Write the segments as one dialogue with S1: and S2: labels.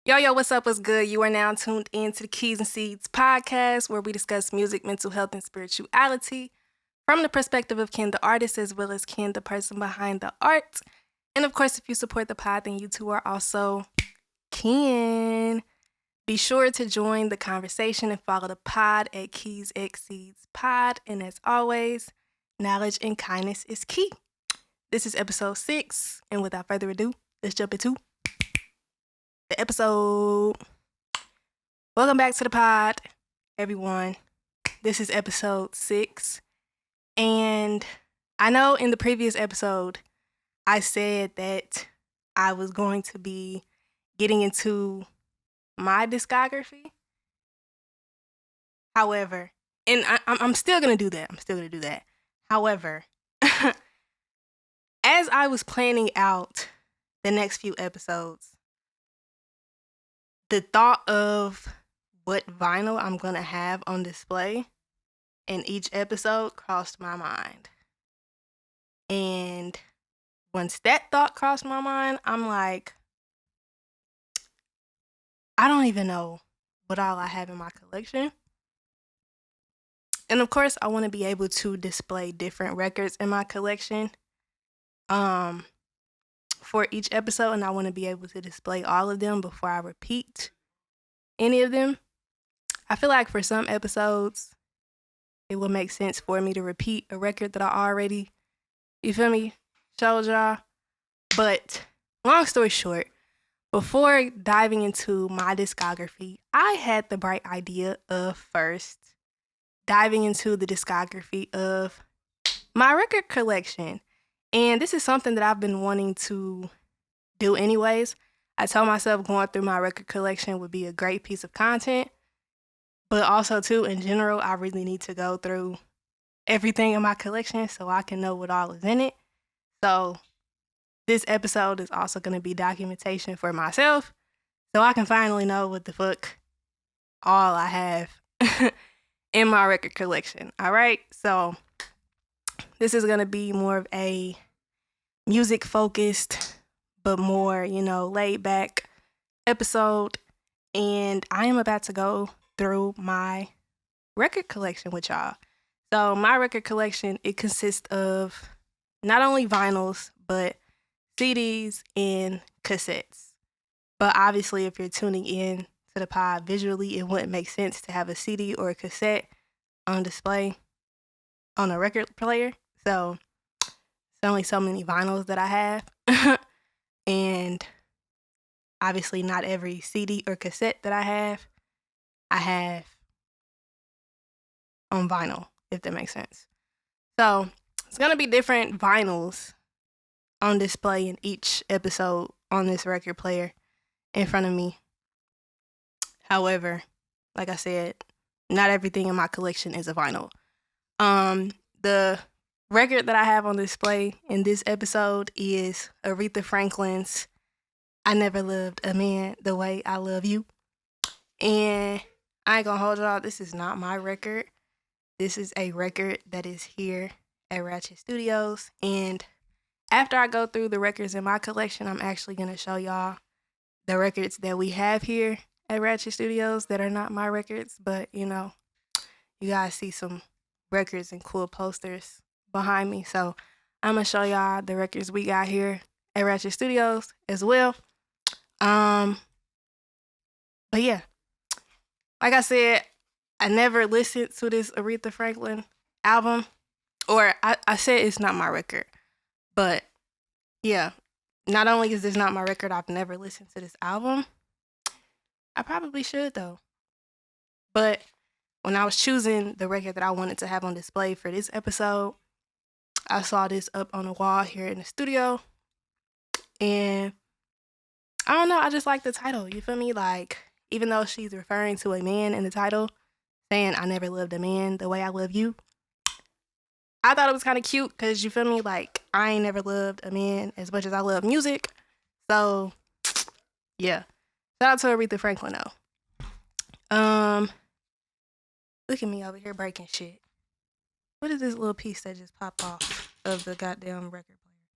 S1: Yo, what's up? What's good? You are now tuned in to the Keys and Seeds podcast, where we discuss music, mental health, and spirituality from the perspective of Ken, the artist, as well as Ken, the person behind the art. And of course, if you support the pod, then you two are also Ken. Be sure to join the conversation and follow the pod at Keys X Seeds Pod. And as always, knowledge and kindness is key. This is episode 6, and without further ado, let's jump into the episode. Welcome back to the pod, everyone. This is episode 6. And I know in the previous episode, I said that I was going to be getting into my discography. However, and I'm still going to do that. However, as I was planning out the next few episodes, the thought of what vinyl I'm going to have on display in each episode crossed my mind. And once that thought crossed my mind, I'm like, I don't even know what all I have in my collection. And of course, I want to be able to display different records in my collection for each episode, and I want to be able to display all of them before I repeat any of them. I feel like for some episodes, it will make sense for me to repeat a record that I already, showed y'all. But long story short, before diving into my discography, I had the bright idea of first diving into the discography of my record collection. And this is something that I've been wanting to do anyways. I told myself going through my record collection would be a great piece of content. But also, too, in general, I really need to go through everything in my collection so I can know what all is in it. So this episode is also going to be documentation for myself so I can finally know what the fuck all I have in my record collection. All right? So this is going to be more of a music-focused but more, laid back episode. And I am about to go through my record collection with y'all. So my record collection, it consists of not only vinyls, but CDs and cassettes. But obviously, if you're tuning in to the pod visually, it wouldn't make sense to have a CD or a cassette on display on a record player. So there's only so many vinyls that I have. And obviously not every CD or cassette that I have on vinyl, if that makes sense. So it's going to be different vinyls on display in each episode on this record player in front of me. However, like I said, not everything in my collection is a vinyl. The record that I have on display in this episode is Aretha Franklin's I Never Loved a Man the Way I Love You. And I ain't gonna hold y'all, this is not my record. This is a record that is here at Ratchet Studios. And after I go through the records in my collection, I'm actually gonna show y'all the records that we have here at Ratchet Studios that are not my records. But, you guys see some records and cool posters behind me. So I'm gonna show y'all the records we got here at Ratchet Studios as well. But yeah, like I said, I never listened to this Aretha Franklin album, or I said it's not my record, but yeah, not only is this not my record, I've never listened to this album. I probably should though. But when I was choosing the record that I wanted to have on display for this episode, I saw this up on the wall here in the studio, and I don't know, I just like the title, you feel me? Like, even though she's referring to a man in the title, saying I never loved a man the way I love you, I thought it was kind of cute because, you feel me? Like, I ain't never loved a man as much as I love music. So, yeah. Shout out to Aretha Franklin, though. Look at me over here breaking shit. What is this little piece that just popped off of the goddamn record player?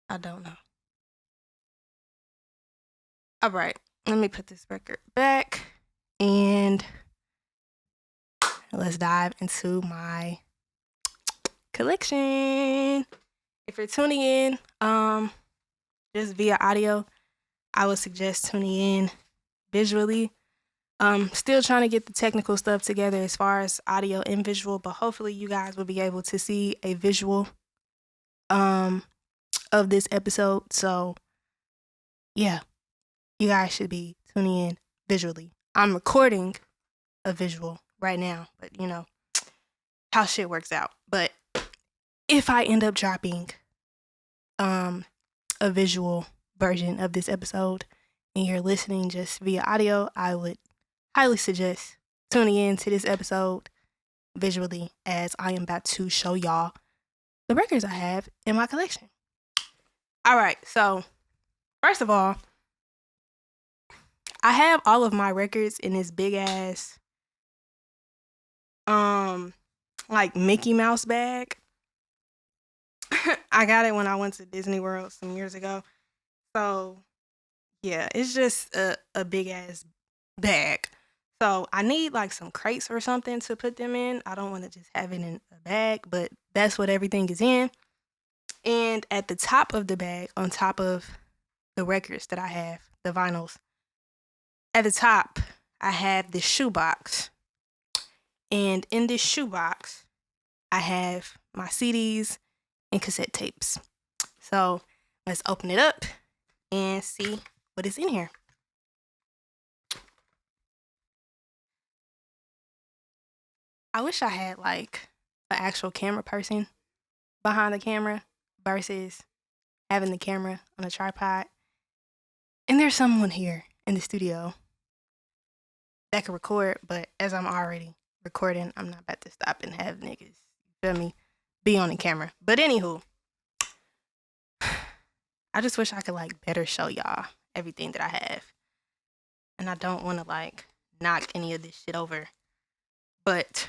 S1: I don't know. All right. let me put this record back and let's dive into my collection. If you're tuning in just via audio, I would suggest tuning in visually. Still trying to get the technical stuff together as far as audio and visual, but hopefully you guys will be able to see a visual of this episode. So yeah, you guys should be tuning in visually. I'm recording a visual right now, but you know how shit works out. But if I end up dropping a visual version of this episode and you're listening just via audio, I would highly suggest tuning in to this episode visually, as I am about to show y'all the records I have in my collection. All right, so first of all, I have all of my records in this big ass like Mickey Mouse bag. I got it when I went to Disney World some years ago. So yeah, it's just a big ass bag. So I need like some crates or something to put them in. I don't want to just have it in a bag, but that's what everything is in. And at the top of the bag, on top of the records that I have, the vinyls, at the top, I have this shoebox. And in this shoebox, I have my CDs and cassette tapes. So let's open it up and see what is in here. I wish I had like an actual camera person behind the camera versus having the camera on a tripod. And there's someone here in the studio that can record, but as I'm already recording, I'm not about to stop and have niggas, you feel me, be on the camera. But anywho, I just wish I could like better show y'all everything that I have. And I don't want to like knock any of this shit over. But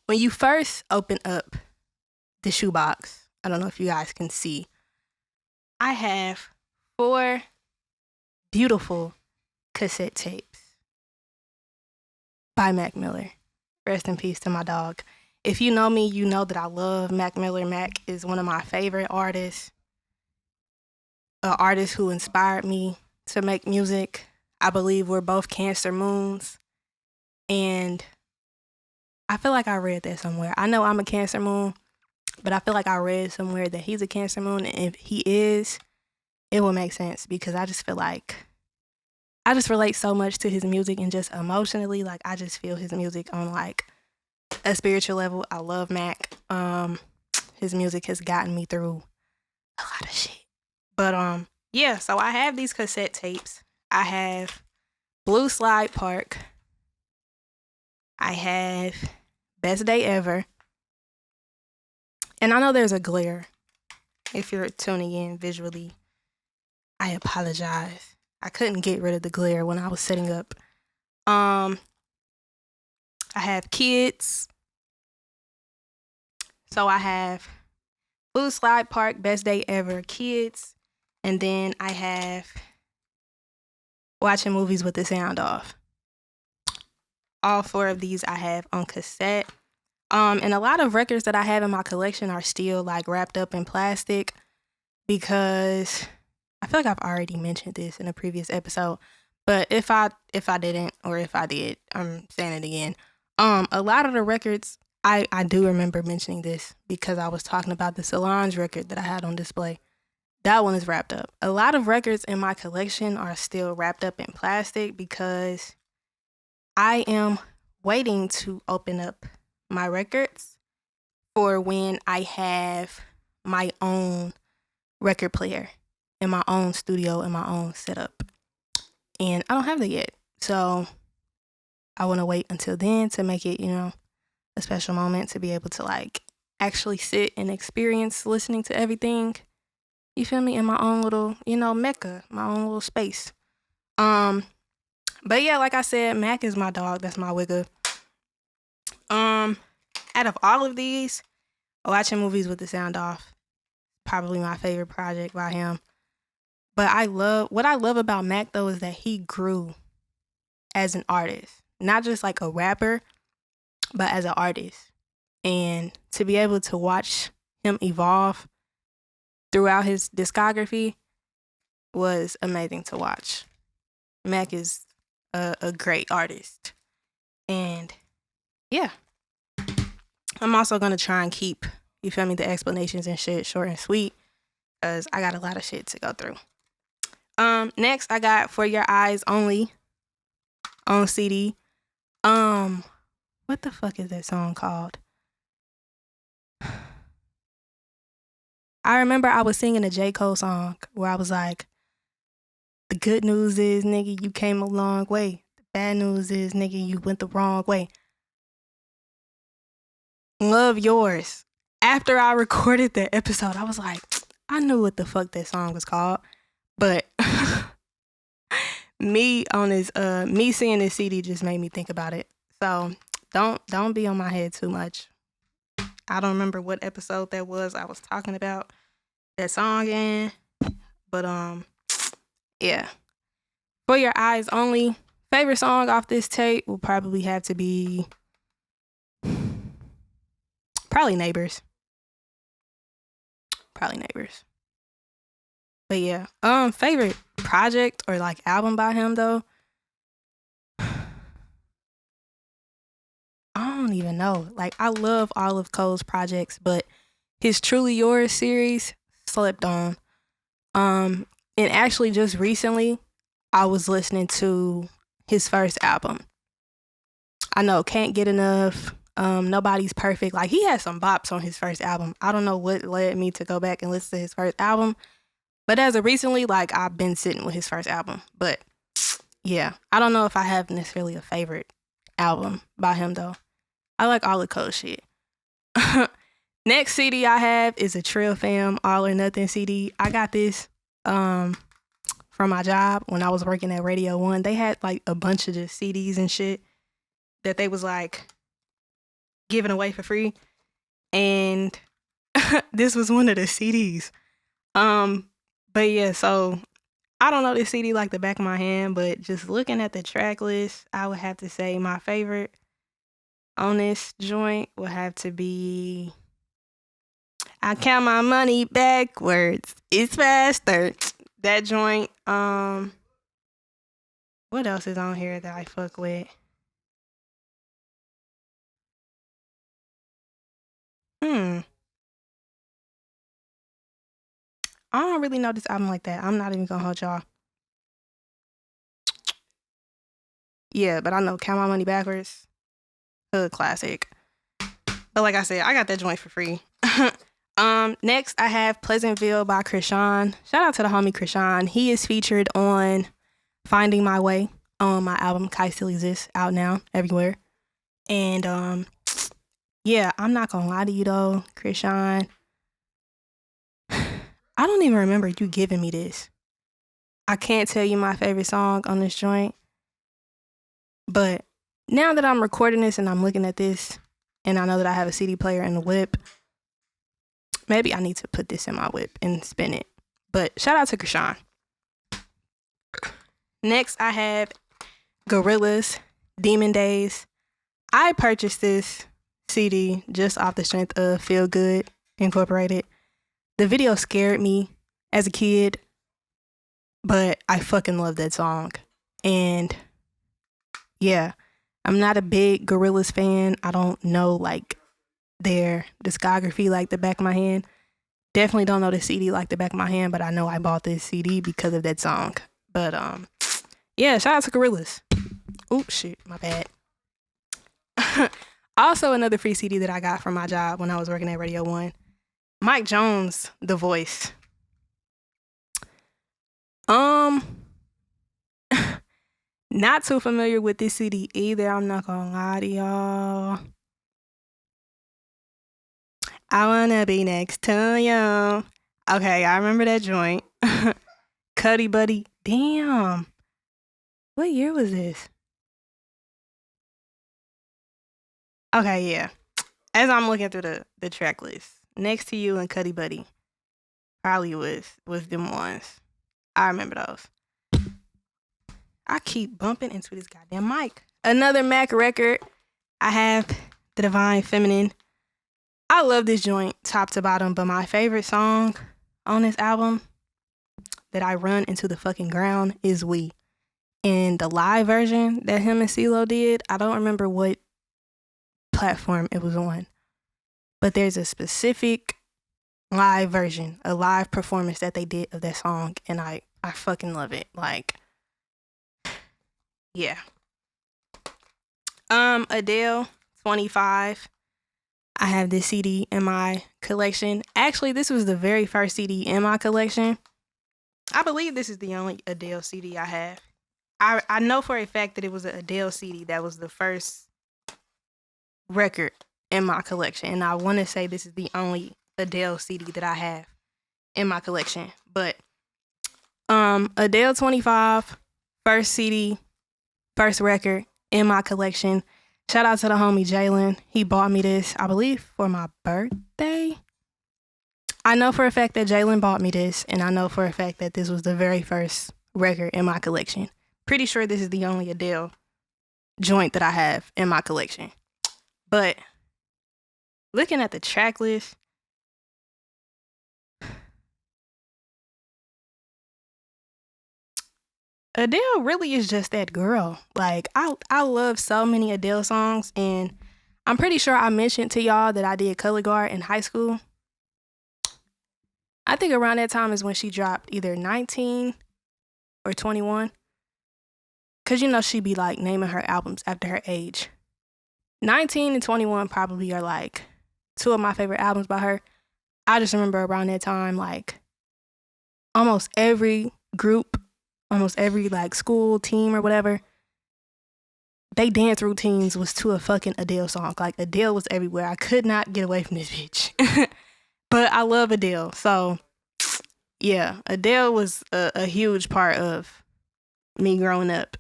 S1: when you first open up the shoebox, I don't know if you guys can see, I have 4 beautiful cassette tapes by Mac Miller. Rest in peace to my dog. If you know me, you know that I love Mac Miller. Mac is one of my favorite artists, an artist who inspired me to make music. I believe we're both Cancer moons. And I feel like I read that somewhere. I know I'm a Cancer moon, but I feel like I read somewhere that he's a Cancer moon. And if he is, it will make sense because I just feel like I just relate so much to his music and just emotionally, like I just feel his music on like a spiritual level. I love Mac. His music has gotten me through a lot of shit. But yeah, so I have these cassette tapes. I have Blue Slide Park. I have Best Day Ever. And I know there's a glare. If you're tuning in visually, I apologize. I couldn't get rid of the glare when I was setting up. I have Kids. So I have Blue Slide Park, Best Day Ever, Kids. And then I have Watching Movies with the Sound Off. All 4 of these I have on cassette. And a lot of records that I have in my collection are still like wrapped up in plastic because I feel like I've already mentioned this in a previous episode. But if I didn't, or if I did, I'm saying it again. A lot of the records, I do remember mentioning this because I was talking about the Solange record that I had on display. That one is wrapped up. A lot of records in my collection are still wrapped up in plastic because I am waiting to open up my records for when I have my own record player in my own studio, in my own setup. And I don't have that yet. So I want to wait until then to make it, a special moment to be able to like actually sit and experience listening to everything. You feel me? In my own little, mecca, my own little space. But yeah, like I said, Mac is my dog. That's my wigga. Out of all of these, Watching Movies with the Sound Off, probably my favorite project by him. But what I love about Mac though is that he grew as an artist, not just like a rapper, but as an artist. And to be able to watch him evolve throughout his discography was amazing to watch. Mac is a great artist. And yeah, I'm also going to try and keep, you feel me, the explanations and shit short and sweet because I got a lot of shit to go through. Next, I got For Your Eyes Only on CD. What the fuck is that song called? I remember I was singing a J. Cole song where I was like, the good news is, nigga, you came a long way. The bad news is, nigga, you went the wrong way. Love Yours. After I recorded that episode, I was like, I knew what the fuck that song was called. But me seeing this CD just made me think about it. So don't be on my head too much. I don't remember what episode that was I was talking about that song in. But yeah. For Your Eyes Only. Favorite song off this tape will probably have to be probably Neighbors. But yeah. Favorite project or like album by him though. I don't even know. Like, I love all of Cole's projects, but his Truly Yours series slept on. And actually just recently I was listening to his first album. I know, Can't Get Enough, Nobody's Perfect. Like, he had some bops on his first album. I don't know what led me to go back and listen to his first album. But as of recently, like, I've been sitting with his first album. But yeah, I don't know if I have necessarily a favorite album by him though. I like all of Cole's shit. Next CD I have is a Trill Fam All or Nothing CD. I got this from my job when I was working at Radio 1. They had like a bunch of just CDs and shit that they was like giving away for free. And this was one of the CDs. But yeah, so I don't know this CD like the back of my hand, but just looking at the track list, I would have to say my favorite on this joint would have to be I Count My Money Backwards. It's faster. That joint. What else is on here that I fuck with? I don't really know this album like that. I'm not even gonna hold y'all. Yeah, but I know Count My Money Backwards. Hood classic. But like I said, I got that joint for free. Next I have Pleasantville by Krishan. Shout out to the homie Krishan. He is featured on Finding My Way on my album Kai Still Exists, out now everywhere. And yeah, I'm not gonna lie to you though, Krishan. I don't even remember you giving me this. I can't tell you my favorite song on this joint. But now that I'm recording this and I'm looking at this and I know that I have a CD player in the whip, maybe I need to put this in my whip and spin it. But shout out to Krishan. Next, I have Gorillaz, Demon Days. I purchased this CD just off the strength of Feel Good Incorporated. The video scared me as a kid, but I fucking love that song. And yeah, I'm not a big Gorillaz fan. I don't know like their discography like the back of my hand. Definitely don't know the CD like the back of my hand, but I know I bought this CD because of that song. But yeah, shout out to Gorillaz. Oops, shit, my bad. Also, another free CD that I got from my job when I was working at Radio 1. Mike Jones, The Voice. Not too familiar with this CD either. I'm not gonna lie to y'all. I wanna be next to you. Okay, I remember that joint. Cuddy Buddy. Damn. What year was this? Okay, yeah. As I'm looking through the track list, Next to You and Cuddy Buddy probably was them ones. I remember those. I keep bumping into this goddamn mic. Another Mac record. I have The Divine Feminine. I love this joint top to bottom, but my favorite song on this album that I run into the fucking ground is We. And the live version that him and CeeLo did, I don't remember what platform it was on, but there's a specific live version, a live performance that they did of that song, and I fucking love it. Like, yeah. Adele, 25. I have this CD in my collection. Actually, this was the very first CD in my collection. I believe this is the only Adele CD I have. I know for a fact that it was an Adele CD that was the first record in my collection. And I want to say this is the only Adele CD that I have in my collection. But Adele 25, first CD, first record in my collection. Shout out to the homie Jalen. He bought me this, I believe, for my birthday. I know for a fact that Jalen bought me this, and I know for a fact that this was the very first record in my collection. Pretty sure this is the only Adele joint that I have in my collection. But looking at the track list, Adele really is just that girl. Like, I love so many Adele songs, and I'm pretty sure I mentioned to y'all that I did color guard in high school. I think around that time is when she dropped either 19 or 21. Because, you know, she be, like, naming her albums after her age. 19 and 21 probably are, like, two of my favorite albums by her. I just remember around that time, like, almost every group, almost every, like, school team or whatever, they dance routines was to a fucking Adele song. Like, Adele was everywhere. I could not get away from this bitch. But I love Adele. So, yeah, Adele was a huge part of me growing up.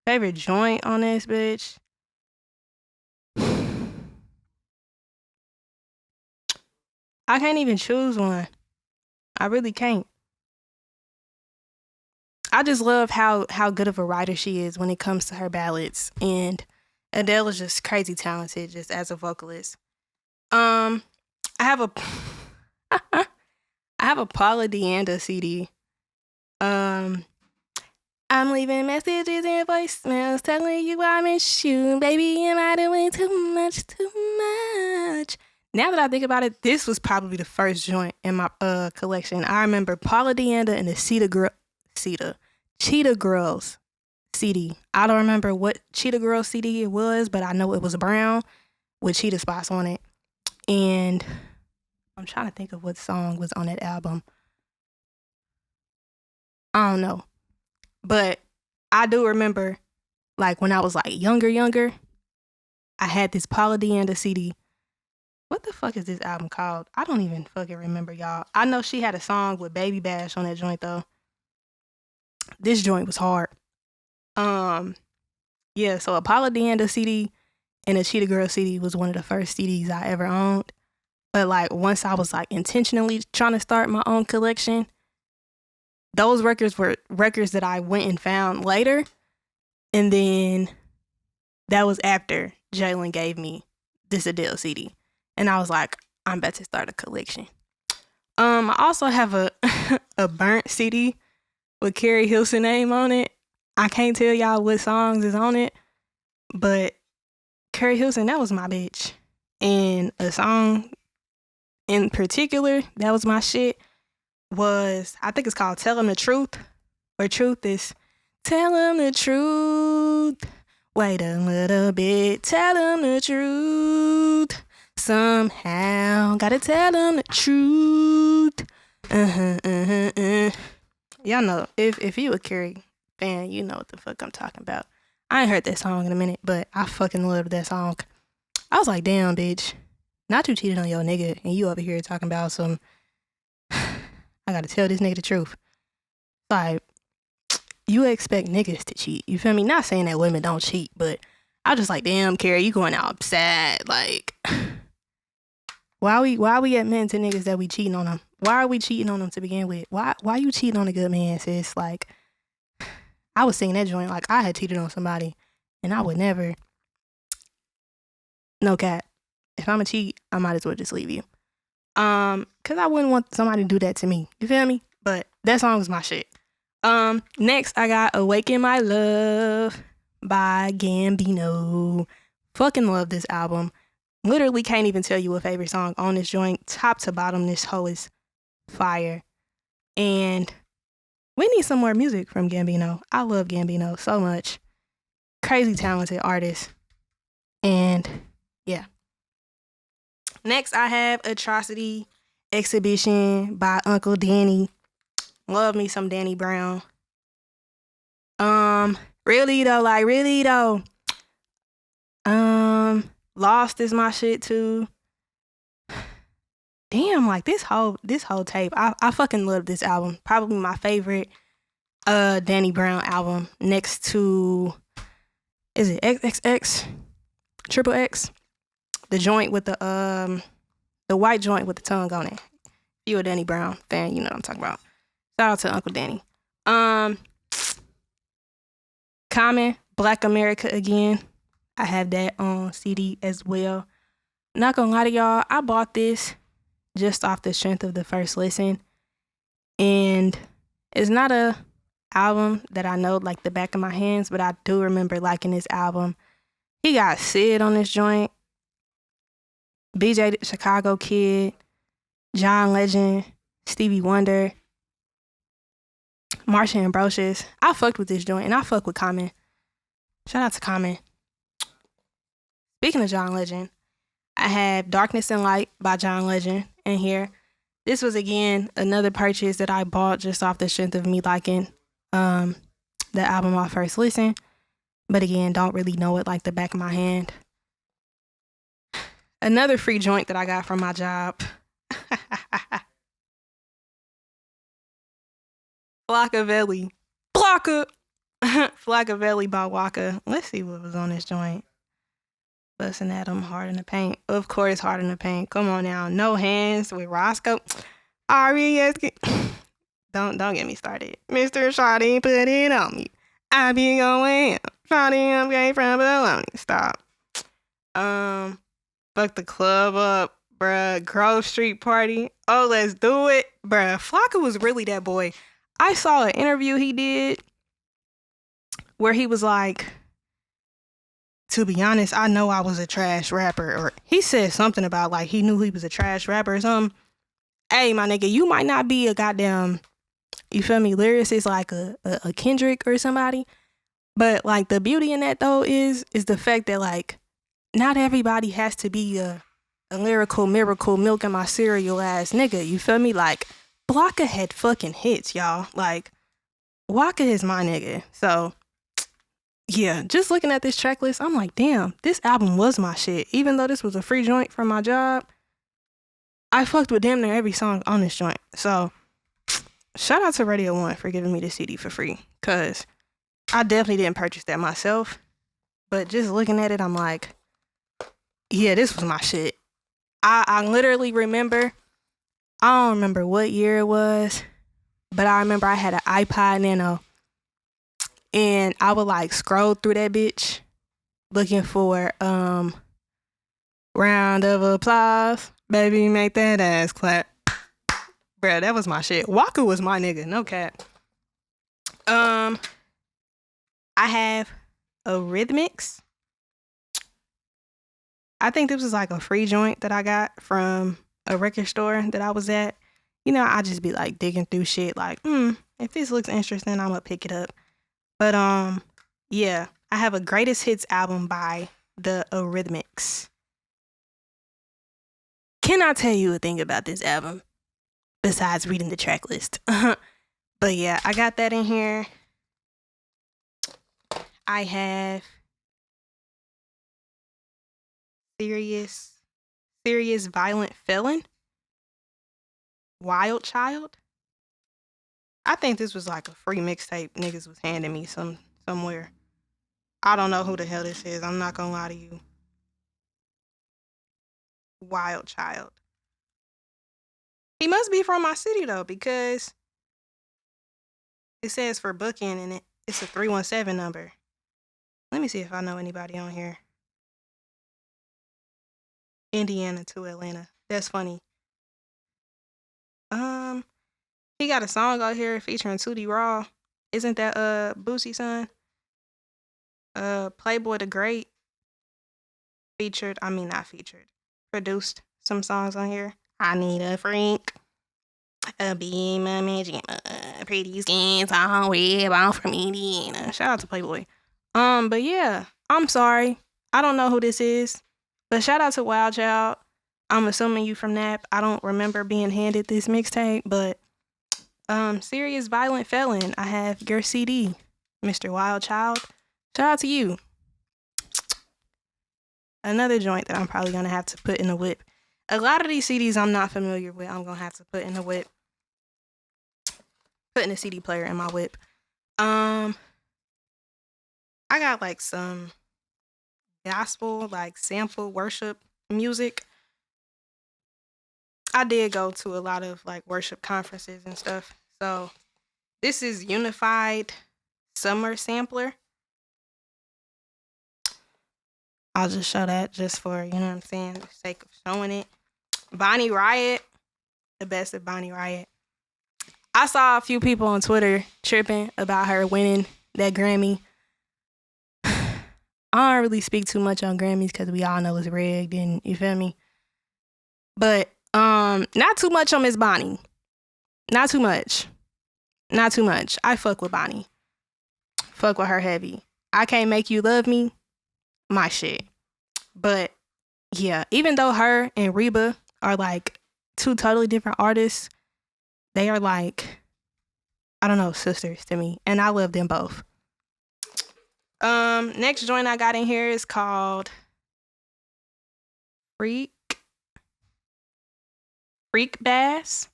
S1: Favorite joint on this bitch? I can't even choose one. I really can't. I just love how good of a writer she is when it comes to her ballads. And Adele is just crazy talented just as a vocalist. I have a I have a Paula Deanda CD. I'm leaving messages and voicemails telling you I miss you. Baby, am I doing too much, too much? Now that I think about it, this was probably the first joint in my collection. I remember Paula Deanda and the Cheetah Girls CD. I don't remember what Cheetah Girls CD it was, but I know it was brown with cheetah spots on it. And I'm trying to think of what song was on that album. I don't know. But I do remember, like, when I was, like, younger, I had this Paula Deanda CD. What the fuck is this album called? I don't even fucking remember, y'all. I know she had a song with Baby Bash on that joint, though. This joint was hard. Yeah, so a Paula Deanda CD and a Cheetah Girl CD was one of the first CDs I ever owned. But, like, once I was, like, intentionally trying to start my own collection, those records were records that I went and found later. And then that was after Jalen gave me this Adele CD. And I was like, I'm about to start a collection. I also have a a burnt CD with Carrie Hilson name on it. I can't tell y'all what songs is on it, but Carrie Hilson, that was my bitch. And a song in particular that was my shit was, I think it's called Tell 'Em the Truth, where truth is, tell 'em the truth, wait a little bit, tell 'em the truth, somehow, gotta tell 'em the truth, Y'all know, if you a Carrie fan, you know what the fuck I'm talking about. I ain't heard that song in a minute, but I fucking loved that song. I was like, damn, bitch, not you cheated on your nigga, and you over here talking about some, I gotta tell this nigga the truth. Like, you expect niggas to cheat. You feel me? Not saying that women don't cheat, but I was just like, damn, Carrie, you going outside. Like, why we admitting to niggas that we cheating on them? Why are we cheating on them to begin with? Why you cheating on a good man, sis? Like, I was singing that joint like I had cheated on somebody, and I would never. No cat. If I'm a cheat, I might as well just leave you. Cause I wouldn't want somebody to do that to me. You feel me? But that song was my shit. Next I got "Awaken My Love" by Gambino. Fucking love this album. Literally can't even tell you a favorite song on this joint. Top to bottom, this hoe is fire. And we need some more music from Gambino. I love Gambino so much. Crazy talented artist. And yeah. Next I have "Atrocity Exhibition" by Uncle Danny. Love me some Danny Brown. Really though. Lost is my shit too. Damn, like this whole tape. I fucking love this album. Probably my favorite Danny Brown album next to, is it XXX? Triple X? The joint with the white joint with the tongue on it. If you a Danny Brown fan, you know what I'm talking about. Shout out to Uncle Danny. Common, Black America Again. I have that on CD as well. Not gonna lie to y'all, I bought this just off the strength of the first listen. And it's not a album that I know like the back of my hands, but I do remember liking this album. He got Sid on this joint, BJ the Chicago Kid, John Legend, Stevie Wonder, Marsha Ambrosius. I fucked with this joint, and I fuck with Common. Shout out to Common. Speaking of John Legend, I have "Darkness and Light" by John Legend in here. This was, again, another purchase that I bought just off the strength of me liking the album off first listen. But again, don't really know it like the back of my hand. Another free joint that I got from my job. Flockavelli. Flockavelli by Waka. Let's see what was on this joint. Busting at him, Hard in the Paint. Of course, Hard in the Paint. Come on now. No Hands with Roscoe. R.E.S.K. Don't get me started. Mr. Shawty put it on me. I be going. Shawty, I'm gay from below. Stop. Fuck the club up, bruh. Grove Street Party. Oh, let's do it. Bruh, Flocka was really that boy. I saw an interview he did where he was like, to be honest, I know I was a trash rapper. Or he said something about like he knew he was a trash rapper or something. Hey, my nigga, you might not be a goddamn, you feel me, lyricist like a Kendrick or somebody. But like the beauty in that though is the fact that like not everybody has to be a lyrical miracle milk in my cereal ass nigga. You feel me? Like Blocka had fucking hits, y'all. Like Waka is my nigga. So yeah, just looking at this track list, I'm like, damn, this album was my shit. Even though this was a free joint from my job, I fucked with damn near every song on this joint. So shout out to Radio 1 for giving me the CD for free. Cause I definitely didn't purchase that myself. But just looking at it, I'm like, yeah, this was my shit. I literally remember, I don't remember what year it was, but I remember I had an iPod Nano. And I would like scroll through that bitch looking for round of applause. Baby, make that ass clap. Bruh, that was my shit. Waka was my nigga, no cap. I have Eurythmics. I think this was like a free joint that I got from a record store that I was at. You know, I just be like digging through shit like, if this looks interesting, I'm gonna pick it up. But yeah, I have a greatest hits album by the Eurythmics. Can I tell you a thing about this album besides reading the track list? But yeah, I got that in here. I have Serious Violent Felon, Wild Child. I think this was like a free mixtape niggas was handing me somewhere. I don't know who the hell this is. I'm not gonna lie to you. Wild Child. He must be from my city though, because it says for booking and it's a 317 number. Let me see if I know anybody on here. Indiana to Atlanta. That's funny. He got a song out here featuring Tootie Raw. Isn't that Boosie son? Playboy the Great produced some songs on here. I need a freak. A beam, a magic, pretty skins, all web, all from Indiana. Shout out to Playboy. But yeah, I'm sorry. I don't know who this is, but shout out to Wild Child. I'm assuming you from Nap. I don't remember being handed this mixtape, but Serious Violent Felon. I have your CD, Mr. Wild Child. Shout out to you. Another joint that I'm probably gonna have to put in the whip. A lot of these CDs I'm not familiar with. I'm gonna have to put in the whip. Putting a CD player in my whip. I got like some gospel, like sample worship music. I did go to a lot of like worship conferences and stuff. So this is Unified Summer Sampler. I'll just show that just for, you know what I'm saying, the sake of showing it. Bonnie Riot, the best of Bonnie Riot. I saw a few people on Twitter tripping about her winning that Grammy. I don't really speak too much on Grammys because we all know it's rigged and you feel me. But not too much on Miss Bonnie. Not too much. I fuck with Bonnie. Fuck with her heavy. I Can't Make You Love Me. My shit. But yeah, even though her and Reba are like two totally different artists, they are like, I don't know, sisters to me. And I love them both. Next joint I got in here is called Freak Bass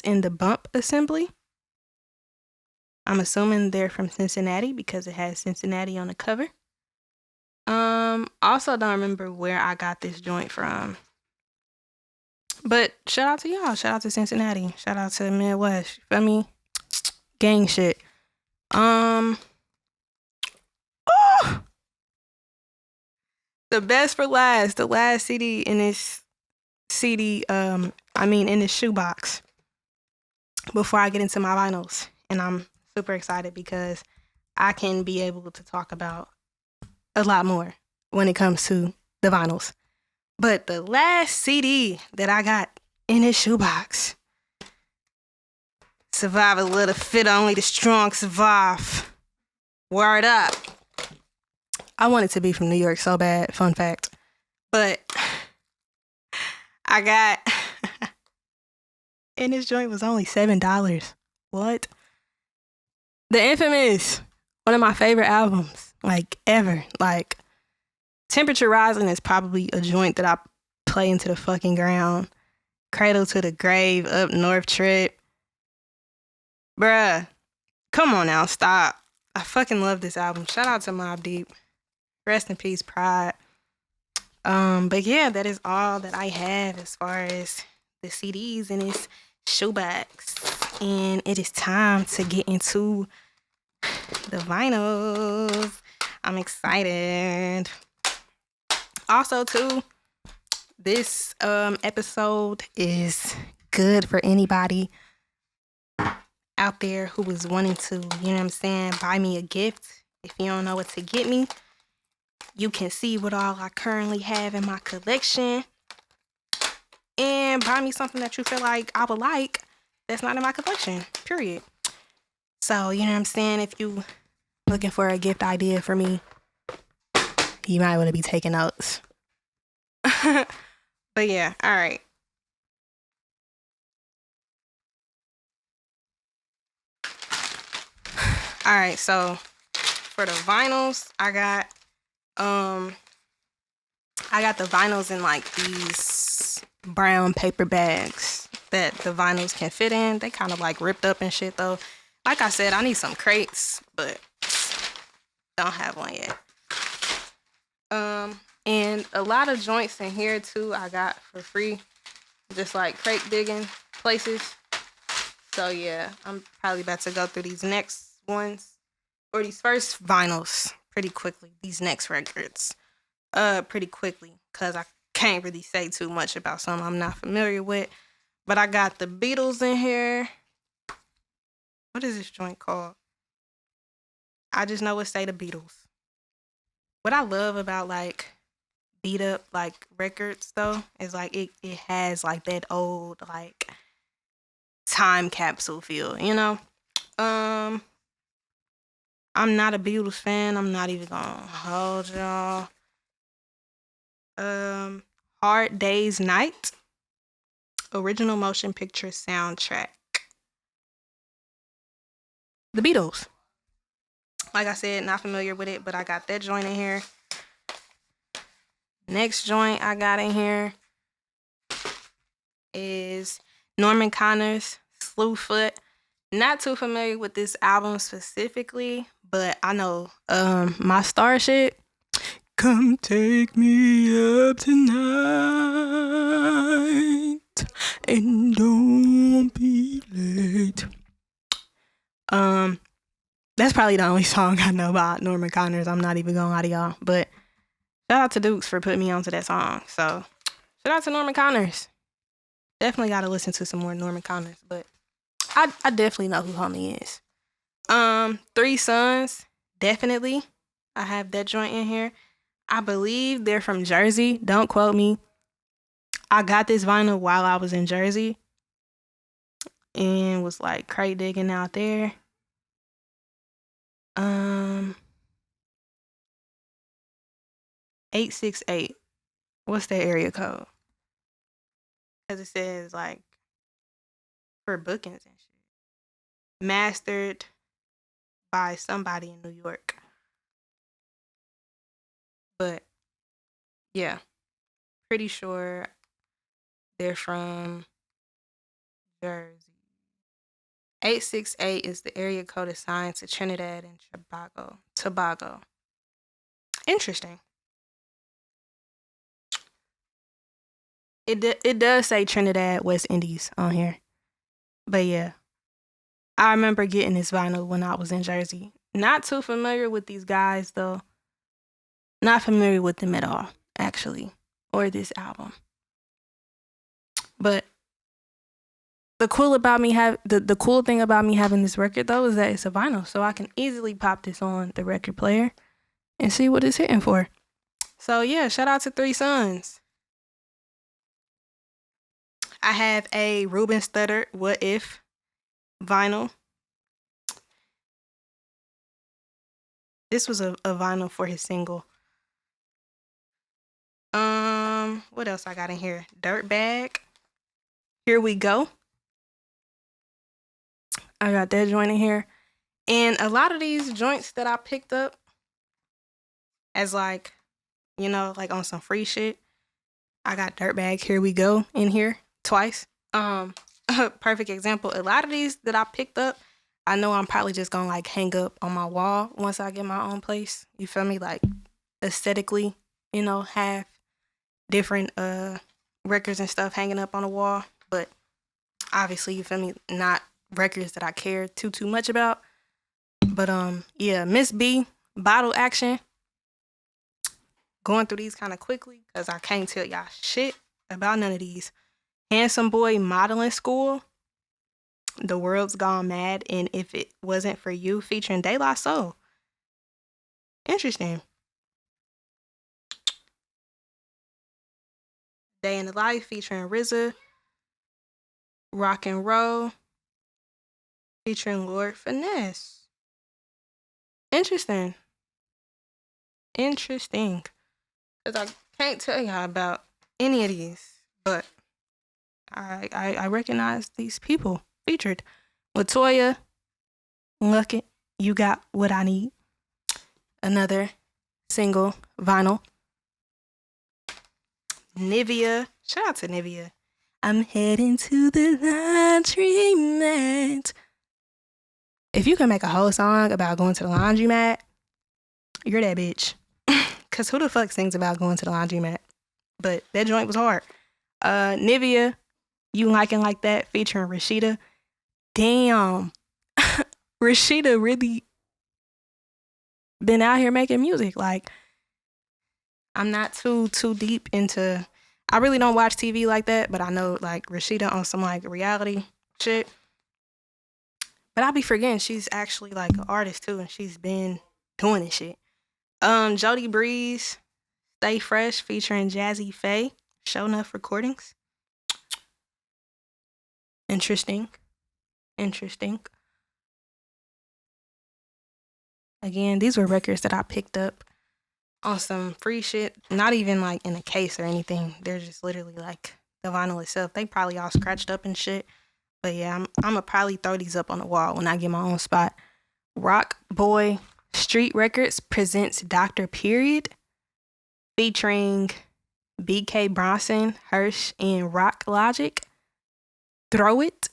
S1: in the Bump Assembly. I'm assuming they're from Cincinnati because it has Cincinnati on the cover. Also don't remember where I got this joint from. But shout out to y'all. Shout out to Cincinnati. Shout out to the Midwest. You feel me? Gang shit. The best for last. The last CD in this in this shoebox. Before I get into my vinyls. And I'm super excited because I can be able to talk about a lot more when it comes to the vinyls. But the last CD that I got in this shoebox, Survive a Little Fit, Only the Strong Survive. Word up. I wanted to be from New York so bad, fun fact. But I got, and this joint was only $7. What? The Infamous, one of my favorite albums, like ever. Like, Temperature Rising is probably a joint that I play into the fucking ground. Cradle to the Grave, Up North Trip. Bruh, come on now, stop. I fucking love this album. Shout out to Mobb Deep. Rest in peace, Pride. But yeah, that is all that I have as far as the CDs in this shoebox. And it is time to get into the vinyls. I'm excited. Also, too, this episode is good for anybody out there who is wanting to, you know what I'm saying, buy me a gift. If you don't know what to get me, you can see what all I currently have in my collection and buy me something that you feel like I would like that's not in my collection, period. So, you know what I'm saying, if you looking for a gift idea for me, you might want to be taking notes. But yeah, all right. All right, so for the vinyls, I got the vinyls in like these brown paper bags that the vinyls can fit in. They kind of like ripped up and shit though. Like I said, I need some crates, but don't have one yet. And a lot of joints in here too I got for free. just like crate digging places. So yeah, I'm probably about to go through these next ones or these first vinyls pretty quickly. These next records, pretty quickly, cause I can't really say too much about something I'm not familiar with. But I got the Beatles in here. What is this joint called? I just know it say the Beatles. What I love about like beat up like records though is like it has like that old like time capsule feel, you know? I'm not a Beatles fan. I'm not even gonna hold y'all. Hard Day's Night, original motion picture soundtrack. The Beatles. Like I said, not familiar with it, but I got that joint in here. Next joint I got in here is Norman Connor's Slewfoot. Not too familiar with this album specifically, but I know my star shit. Come take me up tonight and don't be late. That's probably the only song I know about Norman Connors. I'm not even gonna lie to y'all, but shout out to Dukes for putting me onto that song. So shout out to Norman Connors. Definitely got to listen to some more Norman Connors, but I definitely know who homie is. Three Sons, definitely. I have that joint in here. I believe they're from Jersey. Don't quote me. I got this vinyl while I was in Jersey and was like crate digging out there. 868. What's that area code? Because it says like for bookings and shit. Mastered by somebody in New York. But yeah, pretty sure they're from Jersey. 868 is the area code assigned to Trinidad and Tobago. Interesting. It does say Trinidad, West Indies on here. But yeah, I remember getting this vinyl when I was in Jersey. Not too familiar with these guys though. Not familiar with them at all, actually, or this album. But the cool thing about me having this record though is that it's a vinyl, so I can easily pop this on the record player and see what it's hitting for. So yeah, shout out to Three Sons. I have a Ruben Studdard What If vinyl. This was a vinyl for his single. What else I got in here? Dirtbag. Here We Go. I got that joint in here. And a lot of these joints that I picked up as like, you know, like on some free shit. I got Dirtbag, Here We Go in here twice. Perfect example. A lot of these that I picked up, I know I'm probably just gonna like hang up on my wall once I get my own place. You feel me? Like aesthetically, you know, have different records and stuff hanging up on the wall. But obviously, you feel me, not records that I care too much about. But yeah, Miss B, Bottle Action. Going through these kind of quickly because I can't tell y'all shit about none of these. Handsome Boy Modeling School. The World's Gone Mad, and If It Wasn't For You, featuring De La Soul. Interesting. Day in the Life, featuring RZA. Rock and Roll, featuring Lord Finesse. Interesting. Because I can't tell y'all about any of these, but I recognize these people featured. Latoya, Look It, You Got What I Need. Another single vinyl. Nivea, shout out to Nivea. I'm heading to the laundromat. If you can make a whole song about going to the laundromat, you're that bitch. Cause who the fuck sings about going to the laundromat? But that joint was hard. Nivea, You Liking Like That featuring Rashida. Damn. Rashida really been out here making music. Like, I'm not too deep into, I really don't watch TV like that, but I know like Rashida on some like reality shit. But I be forgetting she's actually like an artist too, and she's been doing this shit. Jody Breeze, Stay Fresh featuring Jazzy Faye, Show Enough Recordings. Interesting. Again, these were records that I picked up on some free shit, not even like in a case or anything. They're just literally like the vinyl itself. They probably all scratched up and shit. But yeah, I'm gonna probably throw these up on the wall when I get my own spot. Rock Boy Street Records presents Dr. Period, featuring BK Bronson, Hirsch, and Rock Logic. Throw It.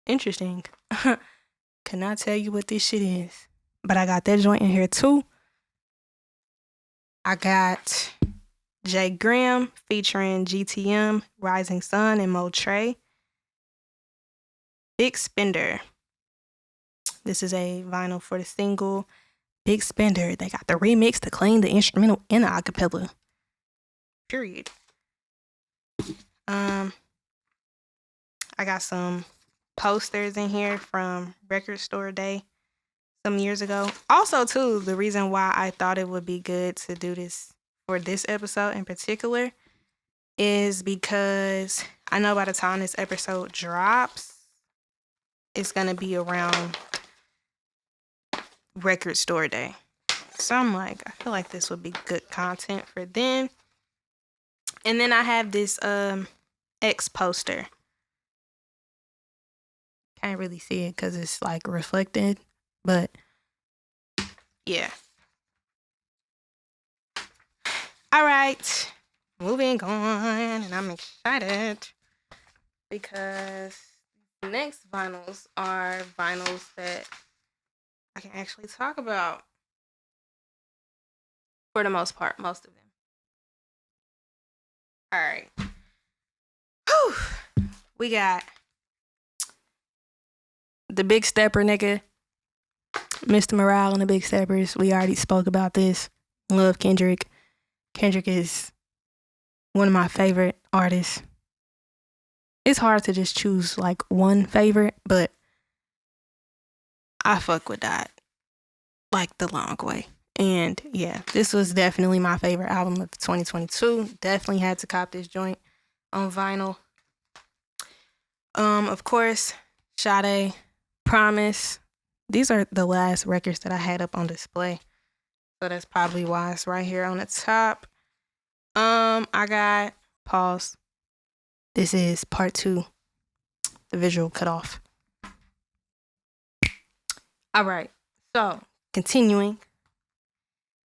S1: Interesting. Cannot tell you what this shit is. But I got that joint in here too. I got Jay Graham featuring GTM, Rising Sun, and Mo Trey. Big Spender. This is a vinyl for the single Big Spender. They got the remix, the clean, the instrumental, and the acapella. Period. I got some posters in here from Record Store Day some years ago. Also, too, the reason why I thought it would be good to do this for this episode in particular is because I know by the time this episode drops, it's going to be around Record Store Day. So I'm like, I feel like this would be good content for then. And then I have this X poster. Can't really see it because it's like reflected, but yeah. All right, moving on, and I'm excited because the next vinyls are vinyls that I can actually talk about for the most part, most of them. All right. Whew. We got the Big Stepper nigga, Mr. Morale and the Big Steppers. We already spoke about this. Love Kendrick. Kendrick is one of my favorite artists. It's hard to just choose like one favorite, but I fuck with that like the long way. And yeah, this was definitely my favorite album of 2022. Definitely had to cop this joint on vinyl. Of course, Sade, Promise. These are the last records that I had up on display. So that's probably why it's right here on the top. I got pause. This is part 2. The visual cut off. All right. So continuing.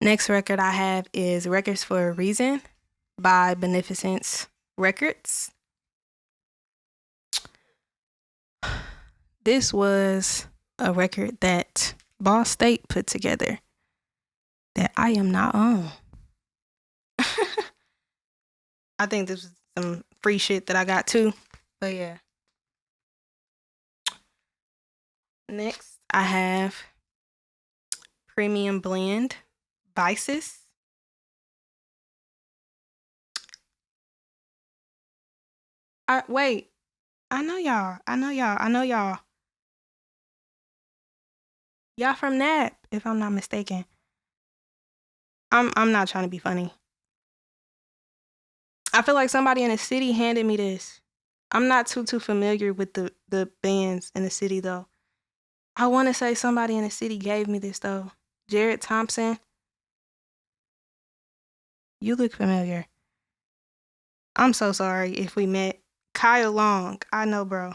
S1: Next record I have is Records for a Reason by Beneficence Records. This was a record that Boss State put together that I am not on. I think this was some free shit that I got too. But yeah. Next, I have Premium Blend Vices. Wait. I know y'all. Y'all from Nap, if I'm not mistaken. I'm not trying to be funny. I feel like somebody in the city handed me this. I'm not too familiar with the bands in the city though. I want to say somebody in the city gave me this though. Jared Thompson. You look familiar. I'm so sorry if we met. Kyle Long. I know, bro.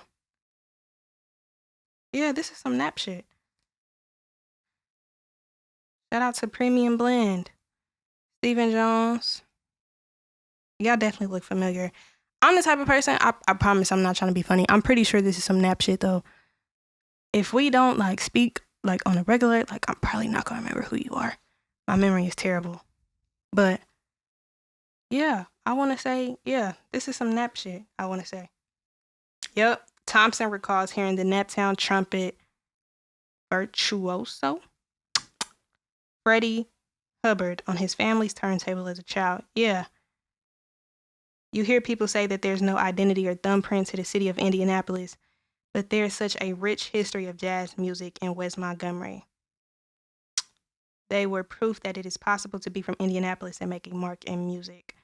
S1: Yeah, this is some Nap shit. Shout out to Premium Blend. Stephen Jones. Y'all definitely look familiar. I'm the type of person, I promise I'm not trying to be funny. I'm pretty sure this is some Nap shit though. If we don't like speak like on a regular, like I'm probably not gonna remember who you are. My memory is terrible. But Yeah, I want to say, yeah, this is some nap shit, I want to say. Yep. Thompson recalls hearing the Naptown trumpet virtuoso Freddie Hubbard on his family's turntable as a child. Yeah. You hear people say that there's no identity or thumbprint to the city of Indianapolis, but there's such a rich history of jazz music in West Montgomery. They were proof that it is possible to be from Indianapolis and make a mark in music.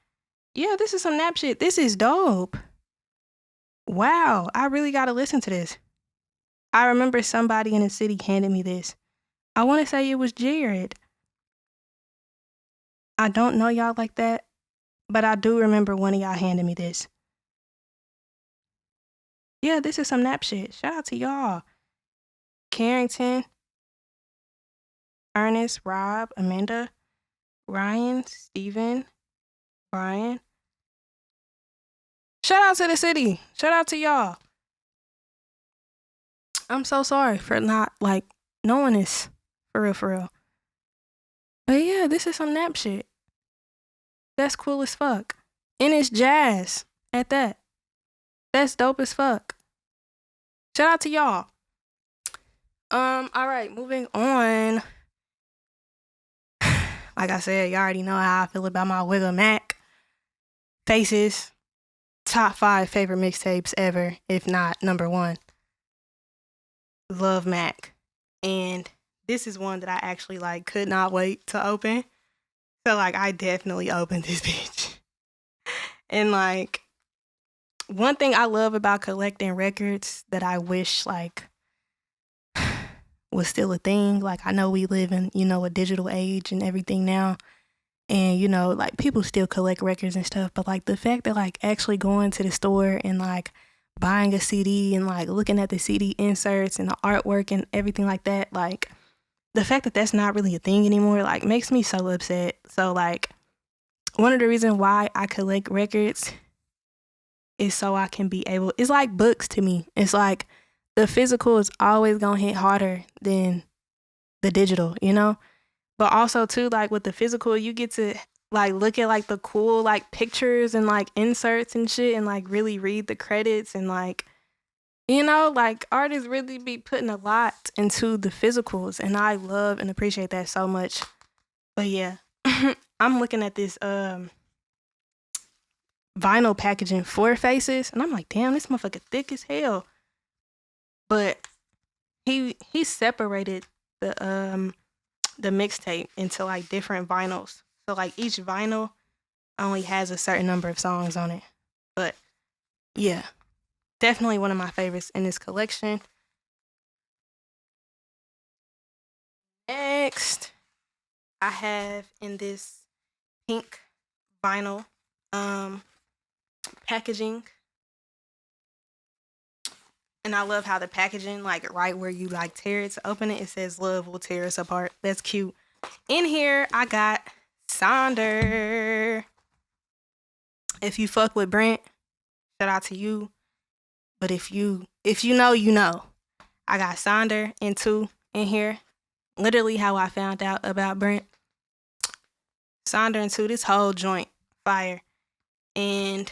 S1: Yeah, this is some nap shit. This is dope. Wow, I really gotta listen to this. I remember somebody in the city handed me this. I want to say it was Jared. I don't know y'all like that, but I do remember one of y'all handing me this. Yeah, this is some nap shit. Shout out to y'all. Carrington, Ernest, Rob, Amanda, Ryan, Steven, Brian. Shout out to the city. Shout out to y'all. I'm so sorry for not like knowing this. For real, for real. But yeah, this is some nap shit. That's cool as fuck. And it's jazz at that. That's dope as fuck. Shout out to y'all. All right, moving on. Like I said, y'all already know how I feel about my Wiggle Mac. Faces. Top 5 favorite mixtapes ever, if not number 1. Love Mac. And this is one that I actually like could not wait to open. So like I definitely opened this bitch. And like one thing I love about collecting records that I wish like was still a thing. Like I know we live in, a digital age and everything now. And, like people still collect records and stuff. But like the fact that like actually going to the store and like buying a CD and like looking at the CD inserts and the artwork and everything like that, like the fact that that's not really a thing anymore, like makes me so upset. So like one of the reasons why I collect records is so I can be able, it's like books to me. It's like the physical is always gonna hit harder than the digital, But also too, like with the physical, you get to like look at like the cool like pictures and like inserts and shit and like really read the credits and like, like artists really be putting a lot into the physicals and I love and appreciate that so much. But yeah, I'm looking at this vinyl packaging for Faces and I'm like, damn, this motherfucker thick as hell. But he separated the mixtape into like different vinyls. So like each vinyl only has a certain number of songs on it. But yeah, definitely one of my favorites in this collection. Next, I have in this pink vinyl packaging. And I love how the packaging, like right where you like tear it to open it, it says love will tear us apart. That's cute. In here, I got Sonder. If you fuck with Brent, shout out to you. But if you know, you know. I got Sonder and 2 in here. Literally how I found out about Brent. Sonder and 2, this whole joint, fire. And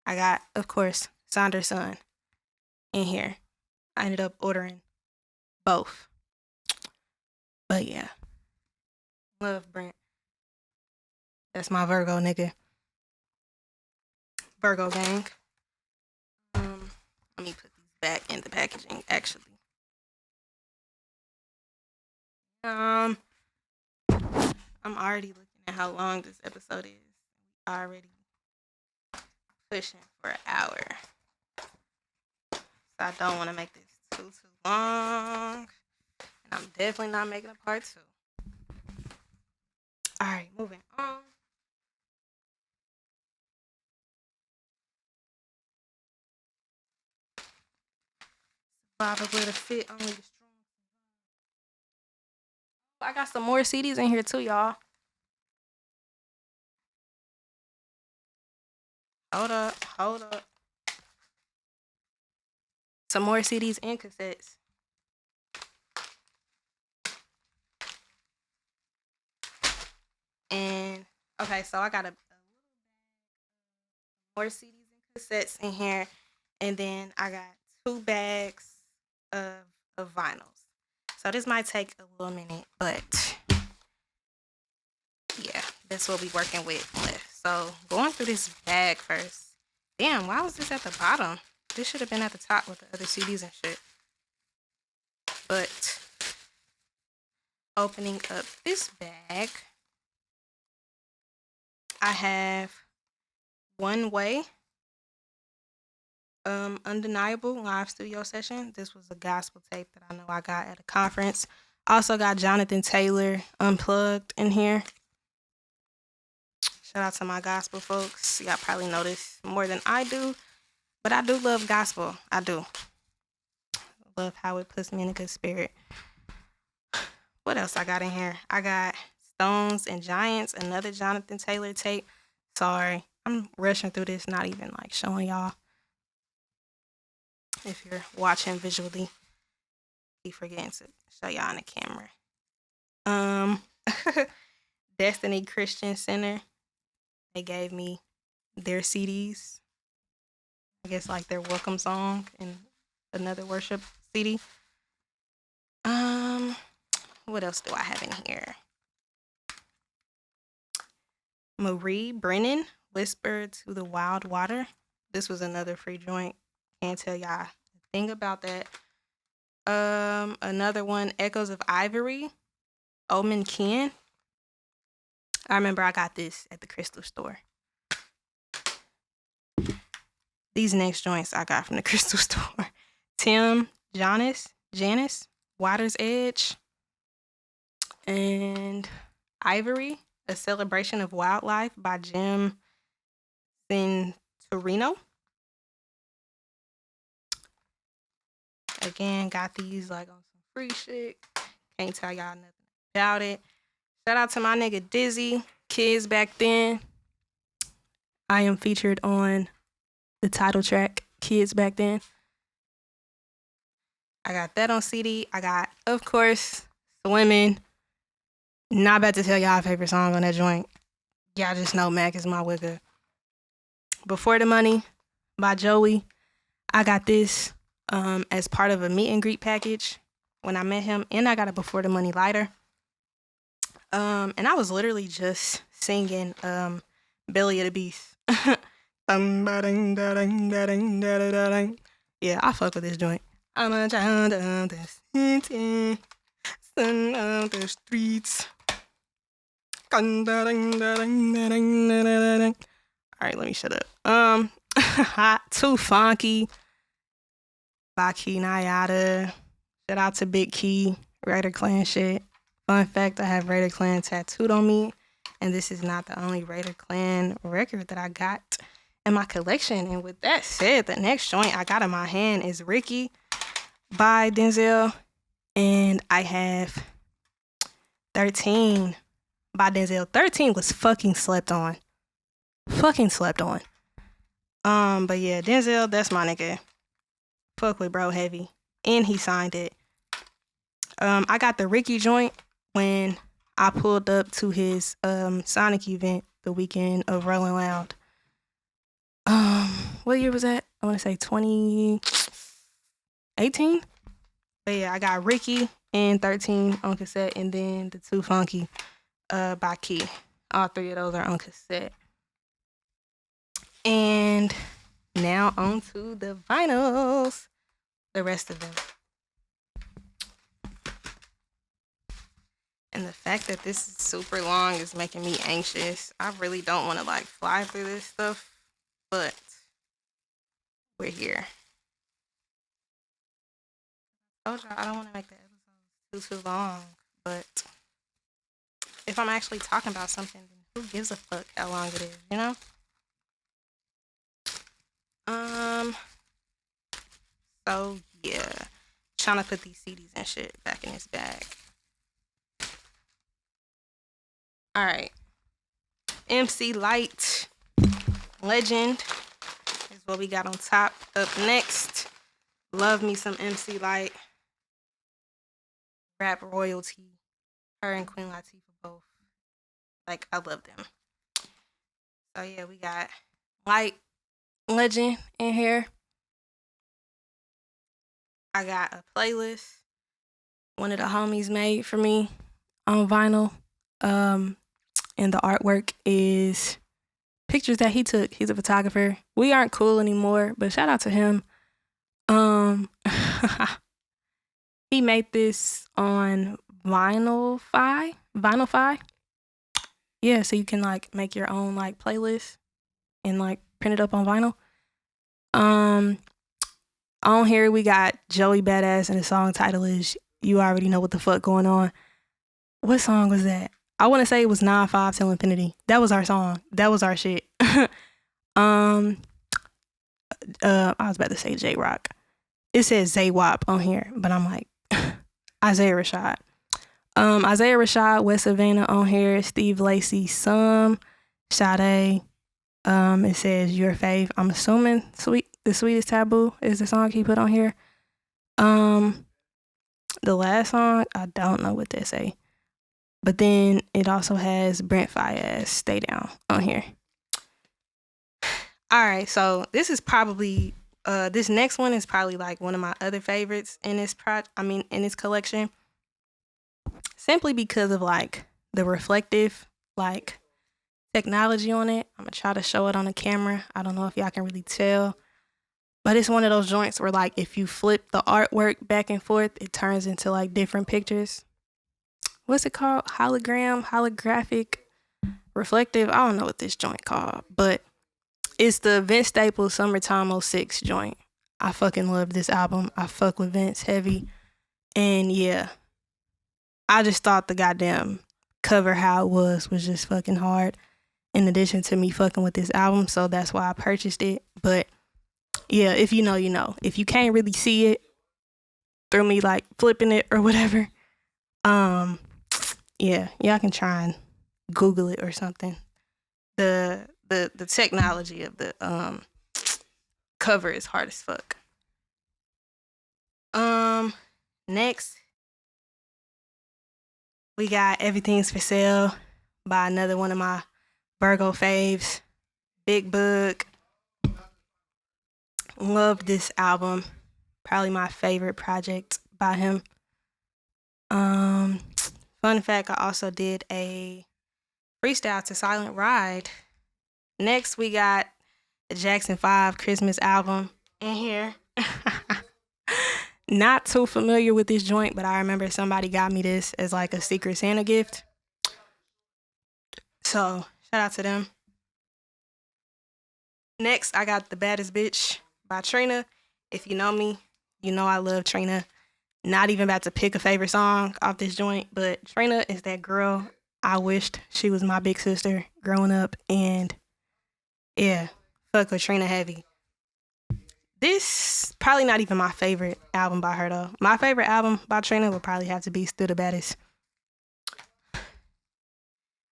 S1: I got, of course, Sonder's son in here. I ended up ordering both. But yeah. Love Brent. That's my Virgo nigga. Virgo gang. Let me put these back in the packaging, actually. I'm already looking at how long this episode is. Already pushing for an hour. So I don't want to make this too long. And I'm definitely not making a part 2. Alright, moving on. Survival with a fit, only the strong. I got some more CDs in here too, y'all. Hold up. Some more CDs and cassettes. And okay, so I got a more CDs and cassettes in here, and then I got 2 bags of vinyls. So this might take a little minute, but yeah, that's what we working with left. So going through this bag first. Damn, why was this at the bottom? This should have been at the top with the other CDs and shit. But opening up this bag, I have One Way, Undeniable live studio session. This was a gospel tape that I know I got at a conference. Also got Jonathan Taylor Unplugged in here. Shout out to my gospel folks. Y'all probably know this more than I do, but I do love gospel. I do. Love how it puts me in a good spirit. What else I got in here? I got Stones and Giants, another Jonathan Taylor tape. Sorry, I'm rushing through this, not even like showing y'all. If you're watching visually, keep forgetting to show y'all on the camera. Destiny Christian Center. They gave me their CDs. I guess like their welcome song and another worship CD. What else do I have in here? Marie Brennan, Whisper to the Wild Water. This was another free joint. Can't tell y'all a thing about that. Another one, Echoes of Ivory, Omen Ken. I remember I got this at the Crystal store. These next joints I got from the Crystal store. Tim, Janice, Water's Edge, and Ivory, A Celebration of Wildlife by Jim Cinturino. Again, got these like on some free shit. Can't tell y'all nothing about it. Shout out to my nigga Dizzy, Kids Back Then. I am featured on the title track, Kids Back Then. I got that on CD. I got, of course, Swimming. Not about to tell y'all a favorite song on that joint. Y'all just know Mac is my wigger. Before the Money by Joey. I got this as part of a meet and greet package when I met him. And I got a Before the Money lighter. And I was literally just singing Belly of the Beast. Yeah, I fuck with this joint. I'm a child of the city, son of the streets. Alright, let me shut up. Hot, Too Funky by Key Nayada. Shout out to Big Key, Raider Clan shit. Fun fact, I have Raider Clan tattooed on me, and this is not the only Raider Clan record that I got in my collection. And with that said, the next joint I got in my hand is Ricky by Denzel, and I have 13 by Denzel. 13 was fucking slept on. But yeah, Denzel, that's my nigga. Fuck with bro heavy. And he signed it. I got the Ricky joint when I pulled up to his Sonic event the weekend of Rolling Loud. What year was that? I want to say 2018. But yeah, I got Ricky and 13 on cassette, and then the Too Funky by Key. All three of those are on cassette. And now on to the vinyls. The rest of them. And the fact that this is super long is making me anxious. I really don't want to like fly through this stuff, but we're here. I told y'all I don't want to make the episodes too long, but if I'm actually talking about something, then who gives a fuck how long it is, you know? So yeah, trying to put these CDs and shit back in this bag. All right, MC Light, Legend is what we got on top. Up next, love me some MC Light, rap royalty. Her and Queen Latifah both. Like, I love them. So yeah, we got Light legend in here. I got a playlist one of the homies made for me on vinyl. And the artwork is pictures that he took. He's a photographer. We aren't cool anymore, but shout out to him. He made this on Vinyl-Fi. Yeah, so you can like make your own like playlist and like print it up on vinyl. On here we got Joey Badass, and the song title is You Already Know What the Fuck Going On. What song was that? I want to say it was 9-5 Till Infinity. That was our song. That was our shit. I was about to say J-Rock. It says Zaywop on here, but I'm like Isaiah Rashad. Isaiah Rashad, West Savannah on here. Steve Lacy, Sum, Sade. It says Your Fave. I'm assuming The Sweetest Taboo is the song he put on here. The last song, I don't know what they say. But then it also has Brent Faiyaz, Stay Down on here. All right, so this is probably this next one is probably like one of my other favorites in this in this collection. Simply because of like the reflective like technology on it. I'm gonna try to show it on the camera. I don't know if y'all can really tell. But it's one of those joints where like if you flip the artwork back and forth, it turns into like different pictures. What's it called? Holographic, reflective. I don't know what this joint called, but it's the Vince Staples Summertime '06 joint. I fucking love this album. I fuck with Vince heavy. And yeah, I just thought the goddamn cover how it was just fucking hard. In addition to me fucking with this album, so that's why I purchased it. But yeah, if you know, you know. If you can't really see it through me like flipping it or whatever, yeah, y'all can try and Google it or something. The technology of the cover is hard as fuck. Next we got Everything's for Sale by another one of my Virgo faves, Big Bug. Love this album. Probably my favorite project by him. Fun fact, I also did a freestyle to Silent Ride. Next, we got the Jackson 5 Christmas album in here. Not too familiar with this joint, but I remember somebody got me this as like a Secret Santa gift. So, shout out to them. Next, I got The Baddest Bitch by Trina. If you know me, you know I love Trina. Not even about to pick a favorite song off this joint, but Trina is that girl I wished she was my big sister growing up. And yeah, fuck with Trina heavy. This probably not even my favorite album by her though. My favorite album by Trina would probably have to be Still the Baddest.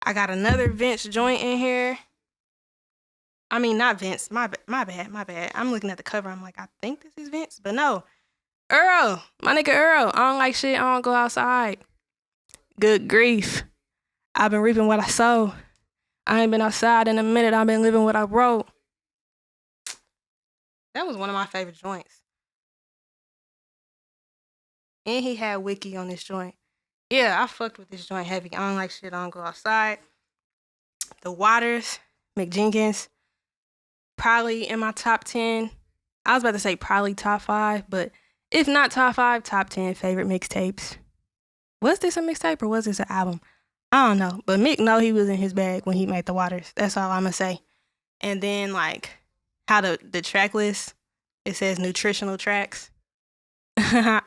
S1: I got another Vince joint in here. I mean, not Vince. My bad. I'm looking at the cover. I'm like, I think this is Vince, but no. Earl, my nigga Earl. I don't like shit. I don't go outside. Good grief. I've been reaping what I sow. I ain't been outside in a minute. I've been living what I wrote. That was one of my favorite joints. And he had Wiki on this joint. Yeah, I fucked with this joint heavy. I don't like shit. I don't go outside. The Waters, McJenkins. Probably in my top 10. I was about to say probably top 5, but if not top 5, top 10 favorite mixtapes. Was this a mixtape or was this an album? I don't know. But Mick know he was in his bag when he made The Waters. That's all I'm going to say. And then like how the track list, it says nutritional tracks. And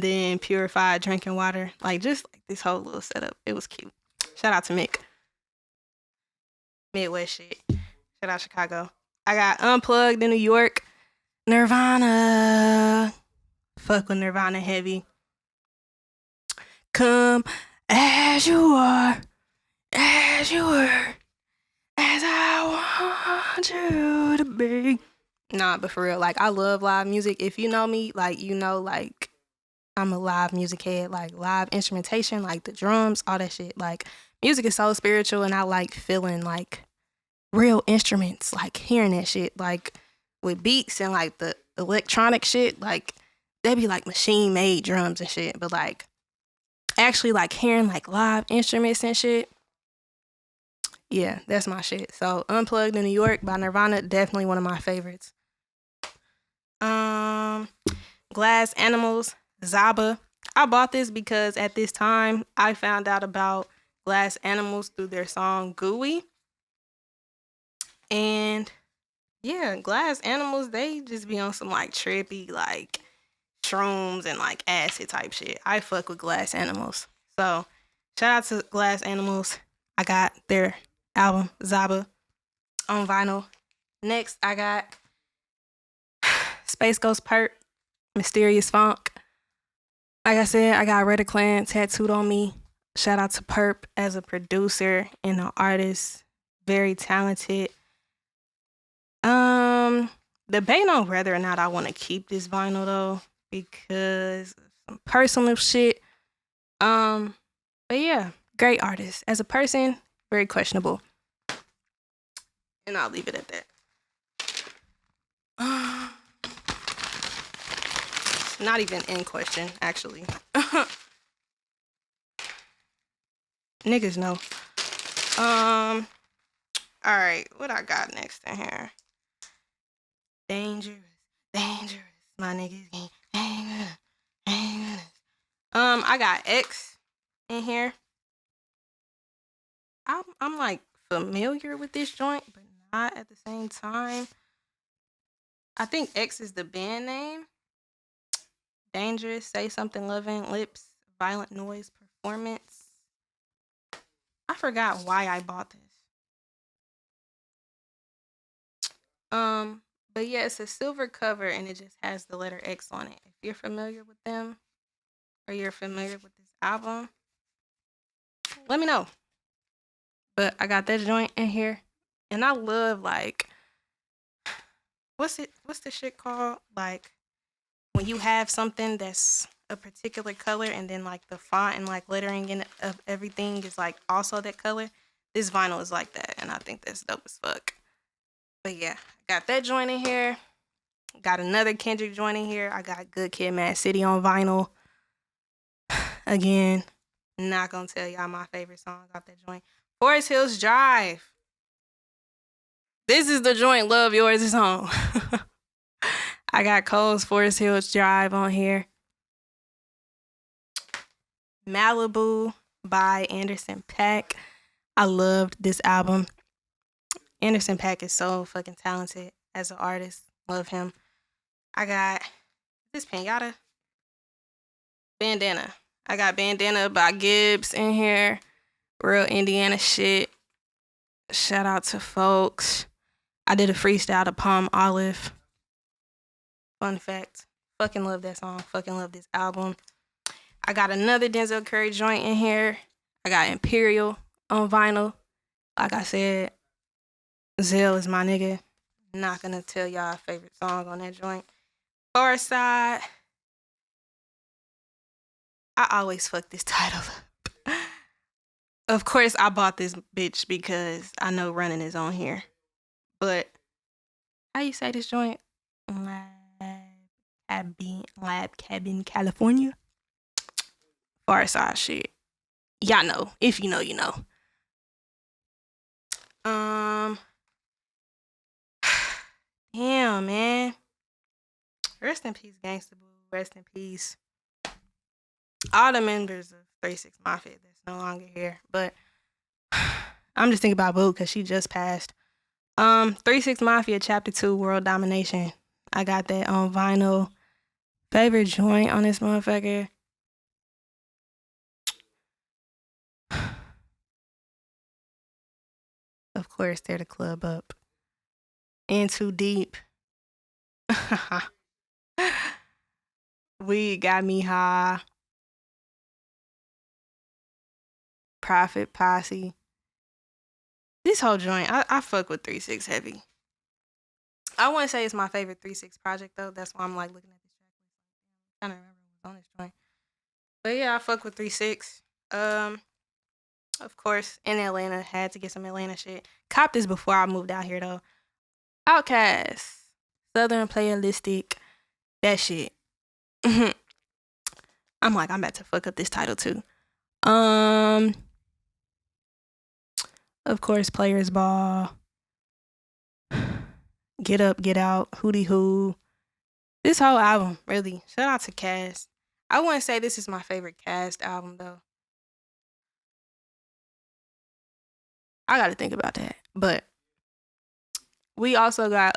S1: then purified drinking water. Like just like this whole little setup. It was cute. Shout out to Mick. Midwest shit. Shout out Chicago. I got Unplugged in New York. Nirvana. Fuck with Nirvana heavy. Come as you are, as you were, as I want you to be. Nah, but for real, like I love live music. If you know me, like you know, like I'm a live music head, like live instrumentation, like the drums, all that shit. Like music is so spiritual, and I like feeling like real instruments, like hearing that shit, like with beats and like the electronic shit, like they be like machine made drums and shit, but like actually like hearing like live instruments and shit. Yeah, that's my shit. So Unplugged in New York by Nirvana, definitely one of my favorites. Um Glass Animals, Zaba. I bought this because at this time I found out about Glass Animals through their song Gooey. And yeah, Glass Animals, they just be on some like trippy, like shrooms and like acid type shit. I fuck with Glass Animals. So shout out to Glass Animals. I got their album Zaba on vinyl. Next, I got Space Ghost Perp, Mysterious Funk. Like I said, I got Red Clan tattooed on me. Shout out to Perp as a producer and an artist. Very talented. Debating on whether or not I want to keep this vinyl though, because of some personal shit. But yeah, great artist. As a person, very questionable. And I'll leave it at that. Not even in question, actually. Niggas know. Alright, what I got next in here? Dangerous, dangerous. My niggas get dangerous, dangerous. I got X in here. I'm like familiar with this joint, but not at the same time. I think X is the band name. Dangerous, Say Something Loving, Lips, Violent Noise, Performance. I forgot why I bought this. But yeah, it's a silver cover and it just has the letter X on it. If you're familiar with them or you're familiar with this album, let me know. But I got that joint in here. And I love like what's the shit called? Like when you have something that's a particular color and then like the font and like lettering in of everything is like also that color. This vinyl is like that, and I think that's dope as fuck. But yeah, got that joint in here. Got another Kendrick joint in here. I got Good Kid, Mad City on vinyl. Again, not gonna tell y'all my favorite song off that joint. Forest Hills Drive. This is the joint Love Yours is on. I got Cole's Forest Hills Drive on here. Malibu by Anderson .Paak. I loved this album. Anderson .Paak is so fucking talented as an artist. Love him. I got this Pinata. Bandana. I got Bandana by Gibbs in here. Real Indiana shit. Shout out to folks. I did a freestyle to Palm Olive. Fun fact. Fucking love that song. Fucking love this album. I got another Denzel Curry joint in here. I got Imperial on vinyl. Like I said, Zell is my nigga. Not gonna tell y'all a favorite song on that joint. Far Side. I always fuck this title up. Of course, I bought this bitch because I know Running is on here. But how you say this joint? Lab Cabin, California. Far Side shit. Y'all know. If you know, you know. Damn, man. Rest in peace, Gangsta Boo. Rest in peace. All the members of 36 Mafia that's no longer here. But I'm just thinking about Boo because she just passed. 36 Mafia Chapter 2 World Domination. I got that on vinyl. Favorite joint on this motherfucker. Of course, they're the club up. In Too Deep. We Got Me High. Profit Posse. This whole joint, I fuck with 3-6 heavy. I wouldn't say it's my favorite 3-6 project though. That's why I'm like looking at this track list. I'm trying to remember what's on this joint. But yeah, I fuck with 3-6. Of course, in Atlanta, had to get some Atlanta shit. Copped this before I moved out here though. Outcast, Southern Playalistic, that shit. I'm like, I'm about to fuck up this title too. Of course, Players Ball, Get Up, Get Out, Hootie Hoo. This whole album, really. Shout out to Cast. I wouldn't say this is my favorite Cast album though. I gotta think about that. But we also got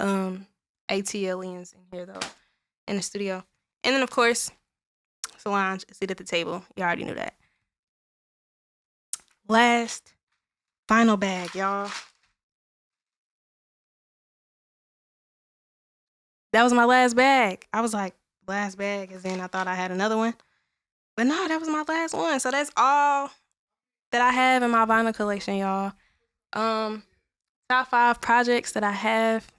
S1: ATLiens in here though, in the studio. And then of course, Solange, Sit at the Table. You already knew that. Last final bag, y'all. That was my last bag. I was like, last bag, as in I thought I had another one. But no, that was my last one. So that's all that I have in my vinyl collection, y'all. Top 5 projects that I have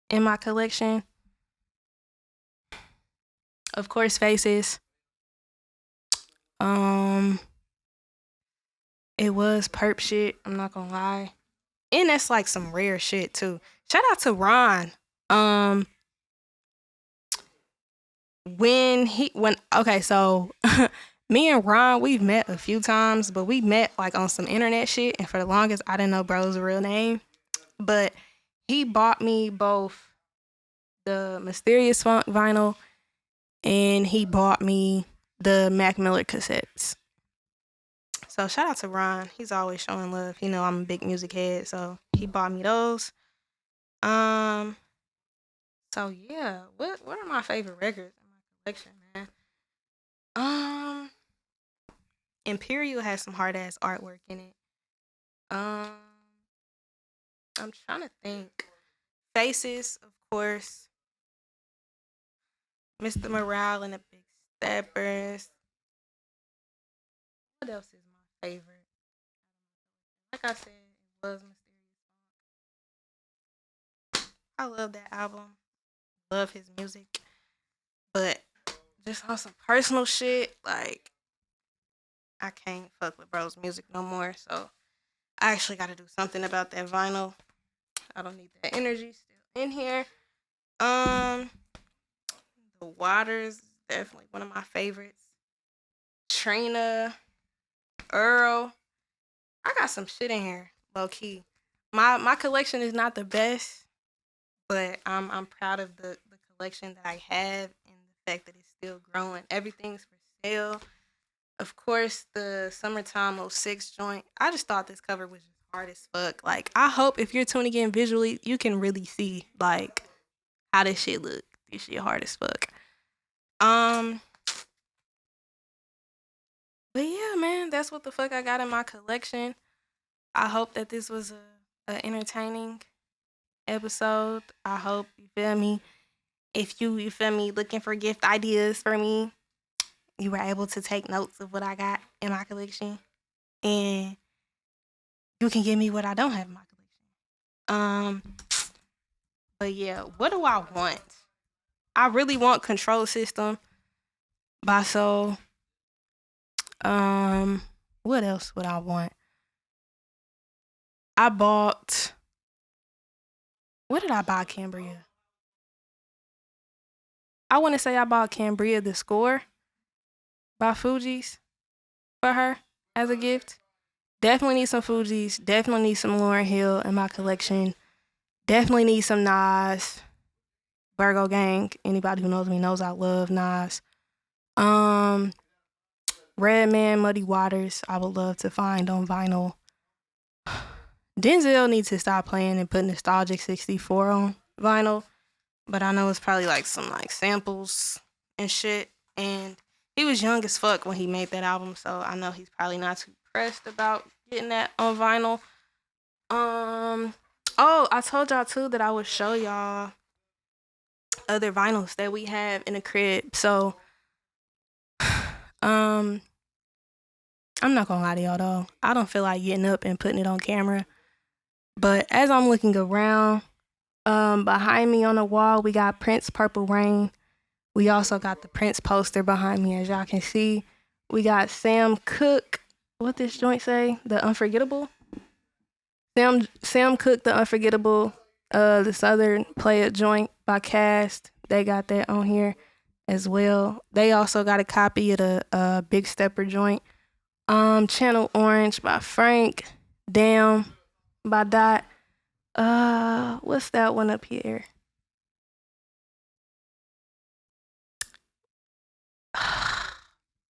S1: in my collection. Of course, Faces. It was perp shit, I'm not gonna lie. And that's like some rare shit too. Shout out to Ron. Okay, so me and Ron, we've met a few times, but we met like on some internet shit, and for the longest I didn't know bro's real name. But he bought me both the Mysterious Funk vinyl and he bought me the Mac Miller cassettes. So shout out to Ron. He's always showing love. You know I'm a big music head, so he bought me those. So yeah, what are my favorite records in my collection, man? Imperial has some hard ass artwork in it. I'm trying to think. Faces, of course. Mr. Morale and the Big Steppers. What else is my favorite? Like I said, it was Mysterious Funk. I love that album. Love his music. But just on some personal shit, like I can't fuck with bro's music no more. So I actually gotta do something about that vinyl. I don't need that energy still in here. The Waters is definitely one of my favorites. Trina, Earl. I got some shit in here, low key. My collection is not the best, but I'm proud of the collection that I have and the fact that it's still growing. Everything's for sale. Of course, the Summertime '06 joint. I just thought this cover was just hard as fuck. Like, I hope if you're tuning in visually, you can really see like how this shit look. This shit hard as fuck. But yeah, man, that's what the fuck I got in my collection. I hope that this was a entertaining episode. I hope you feel me. If you feel me looking for gift ideas for me, you were able to take notes of what I got in my collection, and you can give me what I don't have in my collection. But yeah, what do I want? I really want Control System by Soul. What else would I want? I bought. What did I buy, Cambria? I want to say I bought Cambria the Score by Fugees for her as a gift. Definitely need some Fugees. Definitely need some Lauryn Hill in my collection. Definitely need some Nas. Virgo Gang. Anybody who knows me knows I love Nas. Redman, Muddy Waters. I would love to find on vinyl. Denzel needs to stop playing and put Nostalgic 64 on vinyl. But I know it's probably like some like samples and shit. And he was young as fuck when he made that album, so I know he's probably not too pressed about getting that on vinyl. Oh, I told y'all too that I would show y'all other vinyls that we have in the crib. So I'm not gonna lie to y'all though. I don't feel like getting up and putting it on camera. But as I'm looking around, behind me on the wall, we got Prince Purple Rain. We also got the Prince poster behind me, as y'all can see. We got Sam Cooke what this joint say? The Unforgettable. Sam Cooke, The Unforgettable. The Southern Player joint by Cast. They got that on here as well. They also got a copy of the Big Stepper joint. Channel Orange by Frank. Damn by Dot. What's that one up here?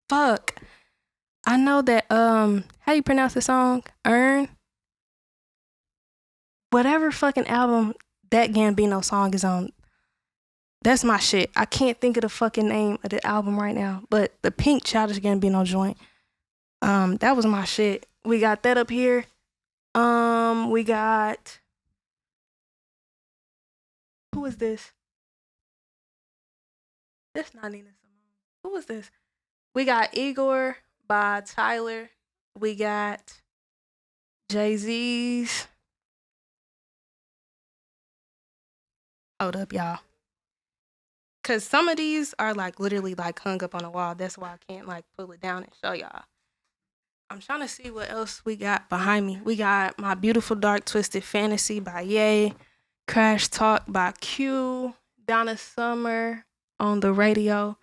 S1: Fuck. I know that how you pronounce the song? Earn. Whatever fucking album that Gambino song is on. That's my shit. I can't think of the fucking name of the album right now, but the Pink Childish Gambino joint. That was my shit. We got that up here. We got, who is this? That's not Nina Simone. Who is this? We got Igor by Tyler. We got Jay-Z's. Hold up, y'all. Cause some of these are like literally like hung up on the wall. That's why I can't like pull it down and show y'all. I'm trying to see what else we got behind me. We got My Beautiful Dark Twisted Fantasy by Ye, Crash Talk by Q, Donna Summer on the radio,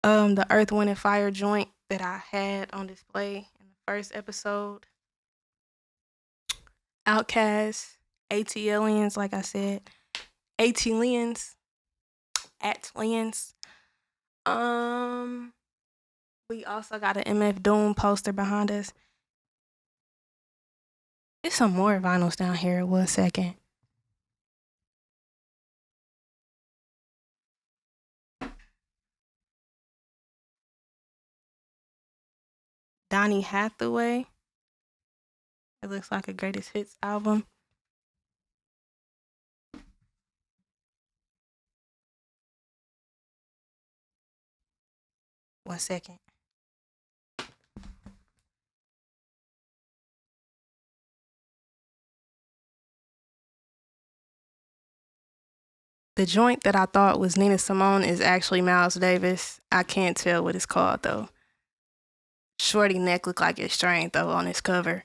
S1: the Earth, Wind, and Fire joint that I had on display in the first episode. Outkast, ATLiens, like I said, ATLiens, ATLiens. We also got an MF Doom poster behind us. There's some more vinyls down here. 1 second. Donny Hathaway. It looks like a greatest hits album. One second. The joint that I thought was Nina Simone is actually Miles Davis. I can't tell what it's called though. Shorty neck look like it's strained though on his cover.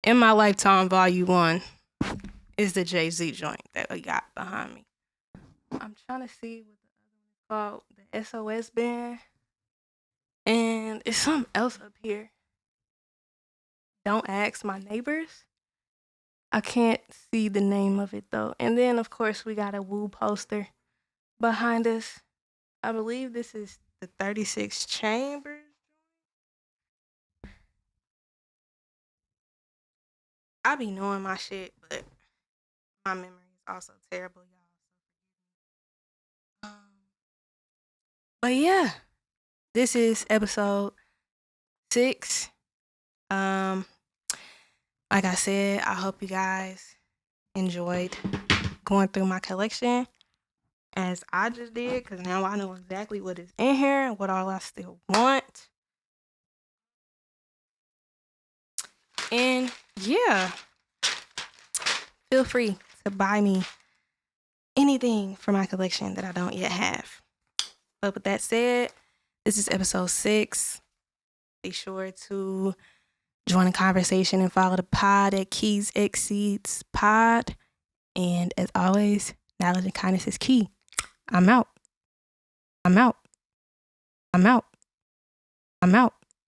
S1: In My Lifetime Volume 1 is the Jay-Z joint that we got behind me. I'm trying to see what the other one is called. The SOS Band. And it's something else up here. Don't Ask My Neighbors. I can't see the name of it though. And then of course we got a Woo poster behind us. I believe this is the 36 Chambers. I be knowing my shit, but my memory is also terrible, y'all. But yeah, this is episode 6. Like I said, I hope you guys enjoyed going through my collection as I just did, because now I know exactly what is in here and what all I still want. And yeah, feel free to buy me anything for my collection that I don't yet have. But with that said, this is episode 6. Be sure to join the conversation and follow the pod at Keys Exceeds Pod. And as always, knowledge and kindness is key. I'm out. I'm out. I'm out. I'm out.